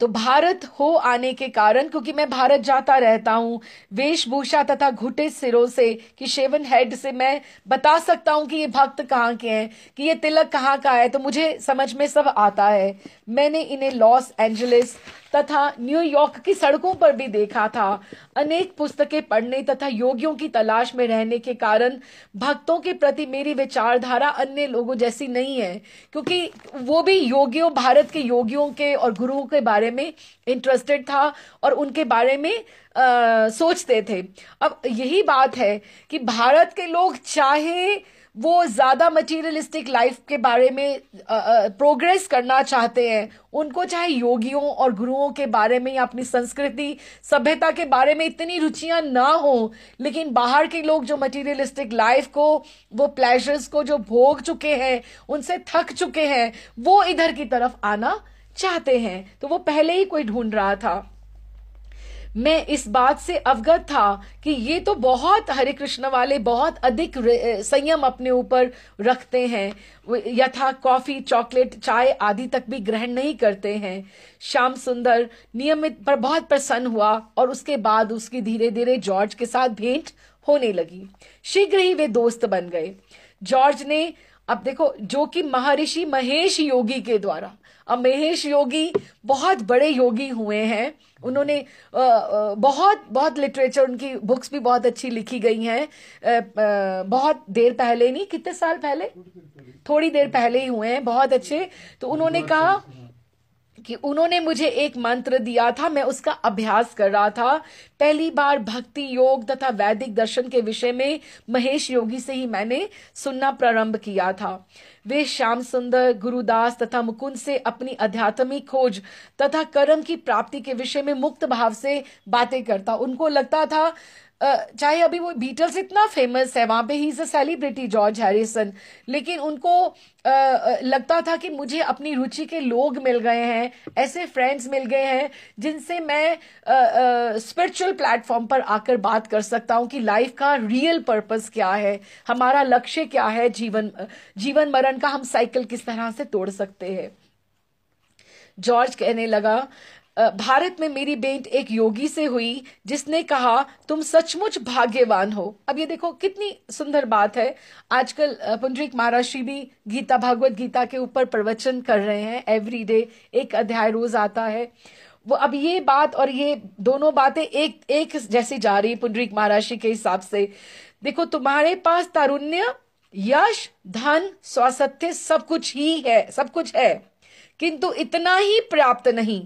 तो भारत हो आने के कारण, क्योंकि मैं भारत जाता रहता हूं, वेशभूषा तथा घुटे सिरों से कि शेवन हेड से मैं बता सकता हूं कि ये भक्त कहाँ के हैं, कि ये तिलक कहाँ का है, तो मुझे समझ में सब आता है। मैंने इन्हें लॉस एंजलिस तथा न्यूयॉर्क की सड़कों पर भी देखा था। अनेक पुस्तकें पढ़ने तथा योगियों की तलाश में रहने के कारण भक्तों के प्रति मेरी विचारधारा अन्य लोगों जैसी नहीं है, क्योंकि वो भी योगियों, भारत के योगियों के और गुरुओं के बारे में इंटरेस्टेड था और उनके बारे में सोचते थे। अब यही बात है कि भारत के लोग चाहे वो ज्यादा मटीरियलिस्टिक लाइफ के बारे में प्रोग्रेस करना चाहते हैं, उनको चाहे योगियों और गुरुओं के बारे में या अपनी संस्कृति सभ्यता के बारे में इतनी रुचियां ना हो, लेकिन बाहर के लोग जो मटीरियलिस्टिक लाइफ को, वो प्लेजर्स को जो भोग चुके हैं, उनसे थक चुके हैं, वो इधर की तरफ आना चाहते हैं। तो वो पहले ही कोई ढूंढ रहा था। मैं इस बात से अवगत था कि ये तो बहुत हरे कृष्ण वाले बहुत अधिक संयम अपने ऊपर रखते हैं, यथा कॉफी, चॉकलेट, चाय आदि तक भी ग्रहण नहीं करते हैं। श्याम सुंदर नियमित पर बहुत प्रसन्न हुआ और उसके बाद उसकी धीरे धीरे जॉर्ज के साथ भेंट होने लगी। शीघ्र ही वे दोस्त बन गए। जॉर्ज ने, अब देखो, जो कि महर्षि महेश योगी के द्वारा, अब महेश योगी बहुत बड़े योगी हुए हैं, उन्होंने बहुत बहुत लिटरेचर, उनकी बुक्स भी बहुत अच्छी लिखी गई हैं। बहुत देर पहले नहीं, कितने साल पहले, थोड़ी देर पहले ही हुए हैं, बहुत अच्छे। तो उन्होंने कहा कि उन्होंने मुझे एक मंत्र दिया था, मैं उसका अभ्यास कर रहा था। पहली बार भक्ति योग तथा वैदिक दर्शन के विषय में महेश योगी से ही मैंने सुनना प्रारंभ किया था। वे श्याम सुंदर, गुरुदास तथा मुकुंद से अपनी आध्यात्मिक खोज तथा कर्म की प्राप्ति के विषय में मुक्त भाव से बातें करता। उनको लगता था, चाहे अभी वो बीटल्स इतना फेमस है, वहां पे he is a celebrity George Harrison, लेकिन उनको लगता था कि मुझे अपनी रुचि के लोग मिल गए हैं, ऐसे फ्रेंड्स मिल गए हैं जिनसे मैं स्पिरिचुअल प्लेटफॉर्म पर आकर बात कर सकता हूं कि लाइफ का रियल पर्पस क्या है, हमारा लक्ष्य क्या है, जीवन मरण का हम साइकिल किस तरह से तोड़ सकते हैं। जॉर्ज कहने लगा, भारत में मेरी भेंट एक योगी से हुई जिसने कहा तुम सचमुच भाग्यवान हो। अब ये देखो कितनी सुंदर बात है। आजकल पुंडरीक महाराज भी गीता, भागवत गीता के ऊपर प्रवचन कर रहे हैं, एवरी डे एक अध्याय रोज आता है वो। अब ये बात और ये दोनों बातें एक जैसी जा रही पुंडरीक महाराज के हिसाब से। देखो, तुम्हारे पास तारुण्य, यश, धन, स्वास्थ्य सब कुछ ही है, सब कुछ है, किंतु इतना ही पर्याप्त नहीं,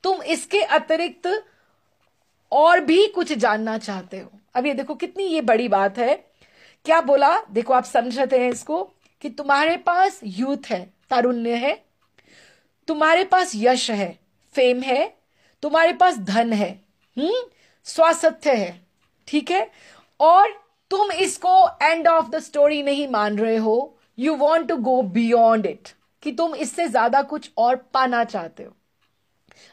तुम इसके अतिरिक्त और भी कुछ जानना चाहते हो। अब ये देखो कितनी ये बड़ी बात है। क्या बोला, देखो आप समझते हैं इसको, कि तुम्हारे पास यूथ है, तारुण्य है, तुम्हारे पास यश है, फेम है, तुम्हारे पास धन है, स्वास्थ्य है, ठीक है, और तुम इसको एंड ऑफ द स्टोरी नहीं मान रहे हो। You want to go beyond it, कि तुम इससे ज्यादा कुछ और पाना चाहते हो।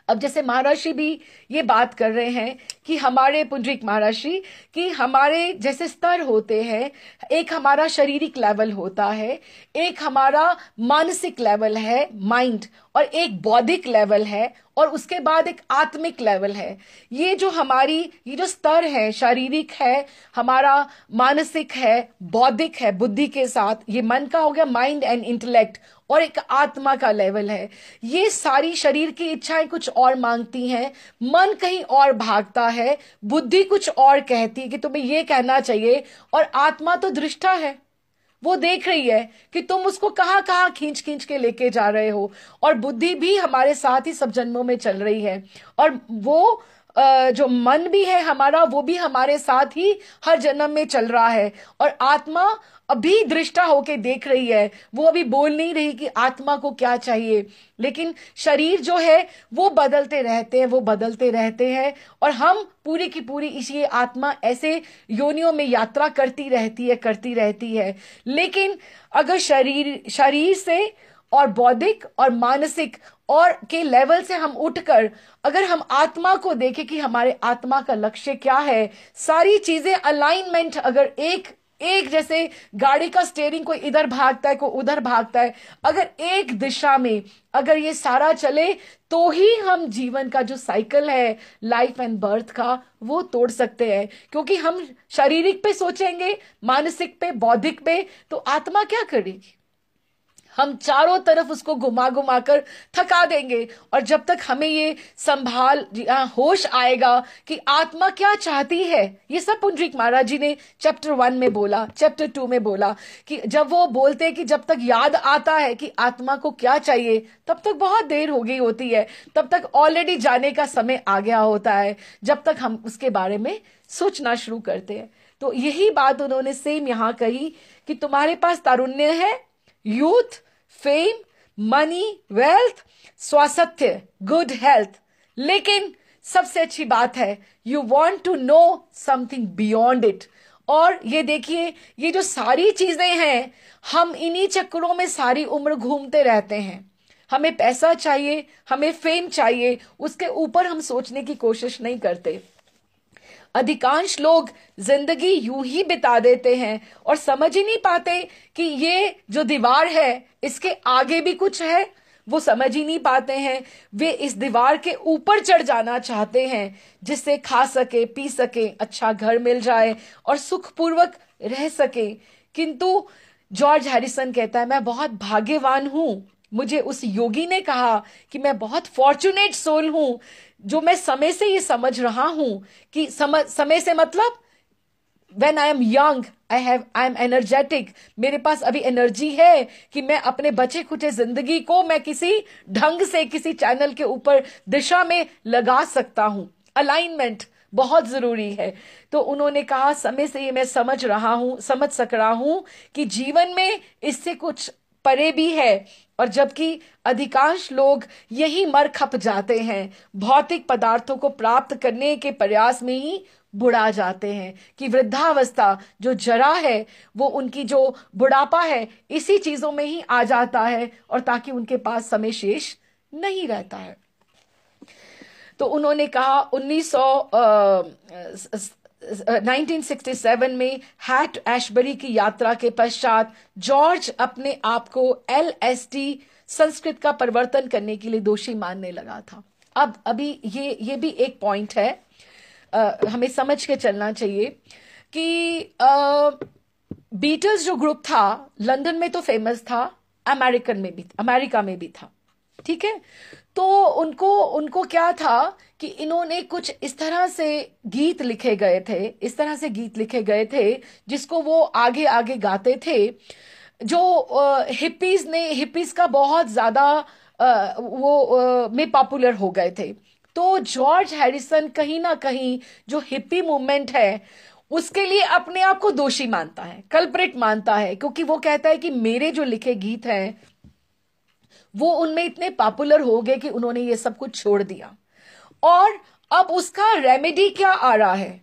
अब जैसे महर्षि भी ये बात कर रहे हैं कि हमारे पुंडरीक महर्षि कि हमारे जैसे स्तर होते हैं, एक हमारा शारीरिक लेवल होता है, एक हमारा मानसिक लेवल है, माइंड, और एक बौद्धिक लेवल है, और उसके बाद एक आत्मिक लेवल है। ये जो हमारी ये जो स्तर है, शारीरिक है, हमारा मानसिक है, बौद्धिक है, बुद्धि के साथ, ये मन का हो गया, माइंड एंड इंटेलेक्ट, और एक आत्मा का लेवल है। ये सारी शरीर की इच्छाएं कुछ और मांगती हैं, मन कहीं और भागता है, बुद्धि कुछ और कहती है कि तुम्हें ये कहना चाहिए, और आत्मा तो दृष्टा है, वो देख रही है कि तुम उसको कहां कहां खींच खींच के लेके जा रहे हो, और बुद्धि भी हमारे साथ ही सब जन्मों में चल रही है, और वो जो मन भी है हमारा, वो भी हमारे साथ ही हर जन्म में चल रहा है। और आत्मा अभी दृष्टा होके देख रही है, वो अभी बोल नहीं रही कि आत्मा को क्या चाहिए, लेकिन शरीर जो है वो बदलते रहते हैं, वो बदलते रहते हैं। और हम पूरी की पूरी इसी आत्मा ऐसे योनियों में यात्रा करती रहती है। लेकिन अगर शरीर से और बौद्धिक और मानसिक और के लेवल से हम उठकर अगर हम आत्मा को देखें कि हमारे आत्मा का लक्ष्य क्या है, सारी चीजें अलाइनमेंट, अगर एक जैसे गाड़ी का स्टीयरिंग कोई इधर भागता है कोई उधर भागता है, अगर एक दिशा में अगर ये सारा चले तो ही हम जीवन का जो साइकिल है लाइफ एंड बर्थ का वो तोड़ सकते हैं। क्योंकि हम शारीरिक पे सोचेंगे, मानसिक पे, बौद्धिक पे, तो आत्मा क्या करेगी? हम चारों तरफ उसको घुमा घुमा कर थका देंगे। और जब तक हमें ये होश आएगा कि आत्मा क्या चाहती है, ये सब पुंडरीक महाराज जी ने चैप्टर 1 में बोला, चैप्टर 2 में बोला कि जब वो बोलते हैं कि जब तक याद आता है कि आत्मा को क्या चाहिए, तब तक बहुत देर हो गई होती है, तब तक ऑलरेडी जाने का समय आ गया होता है, जब तक हम उसके बारे में सोचना शुरू करते हैं। तो यही बात उन्होंने सेम यहां कही कि तुम्हारे पास तारुण्य है, यूथ, फेम, मनी, वेल्थ, स्वास्थ्य, गुड हेल्थ, लेकिन सबसे अच्छी बात है you want to know something beyond it. और ये देखिए, ये जो सारी चीजें हैं, हम इन्हीं चक्करों में सारी उम्र घूमते रहते हैं। हमें पैसा चाहिए, हमें फेम चाहिए, उसके ऊपर हम सोचने की कोशिश नहीं करते। अधिकांश लोग जिंदगी यूं ही बिता देते हैं और समझ ही नहीं पाते कि ये जो दीवार है इसके आगे भी कुछ है, वो समझ ही नहीं पाते हैं। वे इस दीवार के ऊपर चढ़ जाना चाहते हैं जिससे खा सके, पी सके, अच्छा घर मिल जाए और सुखपूर्वक रह सके। किंतु जॉर्ज हैरिसन कहता है, मैं बहुत भाग्यवान हूं, मुझे उस योगी ने कहा कि मैं बहुत फॉर्चुनेट सोल हूं जो मैं समय से ये समझ रहा हूं कि समय से मतलब when I am young, I am energetic, मेरे पास अभी एनर्जी है कि मैं अपने बचे खुचे जिंदगी को मैं किसी ढंग से किसी चैनल के ऊपर दिशा में लगा सकता हूं। अलाइनमेंट बहुत जरूरी है। तो उन्होंने कहा समय से ये मैं समझ सक रहा हूं कि जीवन में इससे कुछ परे भी है। और जबकि अधिकांश लोग यही मर खप जाते हैं, भौतिक पदार्थों को प्राप्त करने के प्रयास में ही बुढ़ा जाते हैं कि वृद्धावस्था जो जरा है, वो उनकी जो बुढ़ापा है इसी चीजों में ही आ जाता है, और ताकि उनके पास समय शेष नहीं रहता है। तो उन्होंने कहा 1967 में हैट एशबरी की यात्रा के पश्चात जॉर्ज अपने आप को LSD संस्कृत का परिवर्तन करने के लिए दोषी मानने लगा था। अब अभी ये भी एक पॉइंट है, हमें समझ के चलना चाहिए कि बीटल्स जो ग्रुप था लंदन में तो फेमस था, अमेरिका में भी था, ठीक है। तो उनको क्या था कि इन्होंने कुछ इस तरह से गीत लिखे गए थे जिसको वो आगे आगे गाते थे, जो हिप्पीज का बहुत ज्यादा में पॉपुलर हो गए थे। तो जॉर्ज हैरिसन कहीं ना कहीं जो हिप्पी मूवमेंट है उसके लिए अपने आप को दोषी मानता है, कल्प्रिट मानता है, क्योंकि वो कहता है कि मेरे जो लिखे गीत हैं वो उनमें इतने पॉपुलर हो गए कि उन्होंने ये सब कुछ छोड़ दिया। और अब उसका रेमेडी क्या आ रहा है?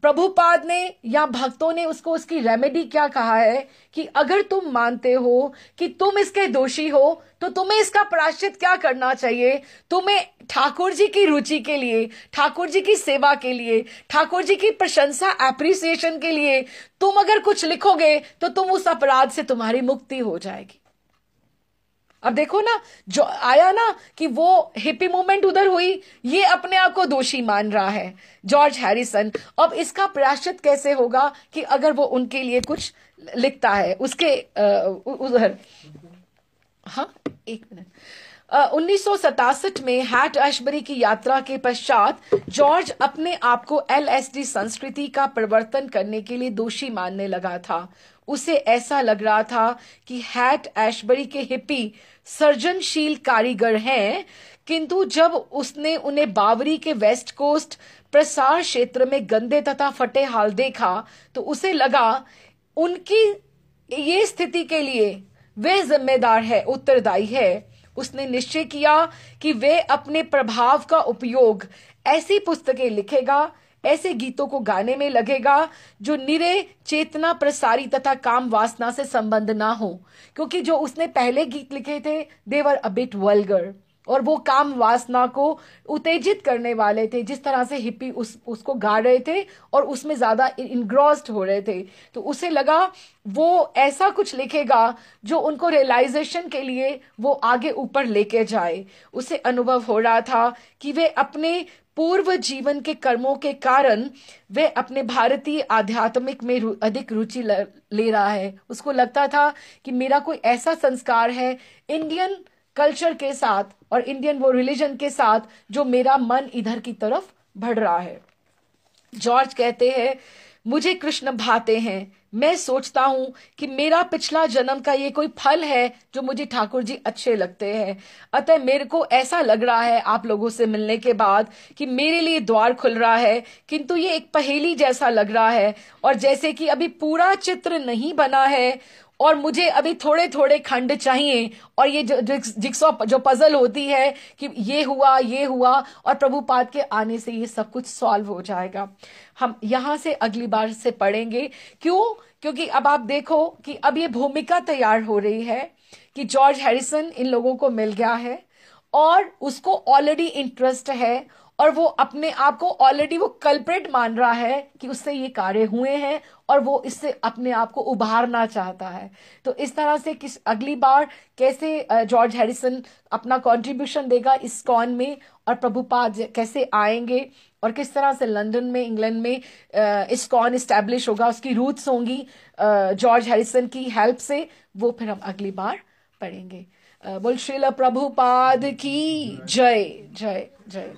प्रभुपाद ने या भक्तों ने उसकी रेमेडी क्या कहा है कि अगर तुम मानते हो कि तुम इसके दोषी हो तो तुम्हें इसका प्रायश्चित क्या करना चाहिए? तुम्हें ठाकुर जी की रुचि के लिए, ठाकुर जी की सेवा के लिए, ठाकुर जी की प्रशंसा एप्रिसिएशन के लिए तुम अगर कुछ लिखोगे तो तुम उस अपराध से तुम्हारी मुक्ति हो जाएगी। अब देखो ना, जो आया ना कि वो हिप्पी मूवमेंट उधर हुई, ये अपने आप को दोषी मान रहा है जॉर्ज हैरिसन। अब इसका प्रायश्चित कैसे होगा कि अगर वो उनके लिए कुछ लिखता है उसके उधर। हाँ, एक मिनट। 1967 में हैट एशबरी की यात्रा के पश्चात जॉर्ज अपने आप को LSD संस्कृति का परिवर्तन करने के लिए दोषी मानने लगा था। उसे ऐसा लग रहा था कि हैट एशबरी के हिप्पी सर्जनशील कारीगर हैं किंतु जब उसने उन्हें बावरी के वेस्ट कोस्ट प्रसार क्षेत्र में गंदे तथा फटे हाल देखा तो उसे लगा उनकी ये स्थिति के लिए वे जिम्मेदार है, उत्तरदायी है। उसने निश्चय किया कि वे अपने प्रभाव का उपयोग ऐसी पुस्तकें लिखेगा, ऐसे गीतों को गाने में लगेगा जो निरे चेतना प्रसारी तथा काम वासना से संबंध ना हो, क्योंकि जो उसने पहले गीत लिखे थे दे वर अ बिट वल्गर और वो काम वासना को उत्तेजित करने वाले थे। जिस तरह से हिप्पी उसको गा रहे थे और उसमें ज्यादा इनग्रॉस्ड हो रहे थे, तो उसे लगा वो ऐसा कुछ लिखेगा जो उनको रियलाइजेशन के लिए वो आगे ऊपर लेके जाए। उसे अनुभव हो रहा था कि वे अपने पूर्व जीवन के कर्मों के कारण वे अपने भारतीय आध्यात्मिक में अधिक रुचि ले रहा है। उसको लगता था कि मेरा कोई ऐसा संस्कार है इंडियन कल्चर के साथ और इंडियन वो रिलीजन के साथ जो मेरा मन इधर की तरफ बढ़ रहा है। जॉर्ज कहते हैं, मुझे कृष्ण भाते हैं। मैं सोचता हूं कि मेरा पिछला जन्म का ये कोई फल है जो मुझे ठाकुर जी अच्छे लगते हैं। अतः मेरे को ऐसा लग रहा है आप लोगों से मिलने के बाद कि मेरे लिए द्वार खुल रहा है, किंतु ये एक पहेली जैसा लग रहा है और जैसे कि अभी पूरा चित्र नहीं बना है और मुझे अभी थोड़े थोड़े खंड चाहिए और ये जिक्सॉ जो पजल होती है कि ये हुआ और प्रभुपाद के आने से ये सब कुछ सॉल्व हो जाएगा। हम यहां से अगली बार से पढ़ेंगे। क्योंकि अब आप देखो कि अब ये भूमिका तैयार हो रही है कि जॉर्ज हैरिसन इन लोगों को मिल गया है और उसको ऑलरेडी इंटरेस्ट है और वो अपने आप को ऑलरेडी वो कल्प्रेट मान रहा है कि उससे ये कार्य हुए हैं और वो इससे अपने आप को उभारना चाहता है। तो इस तरह से अगली बार कैसे जॉर्ज हैरिसन अपना कंट्रीब्यूशन देगा इस्कॉन में और प्रभुपाद कैसे आएंगे और किस तरह से लंदन में इंग्लैंड में इस्कॉन इस्टेब्लिश होगा, उसकी रूट्स होंगी जॉर्ज हैरिसन की हेल्प से, वो फिर हम अगली बार पढ़ेंगे। बोल श्रील प्रभुपाद की जय जय जय।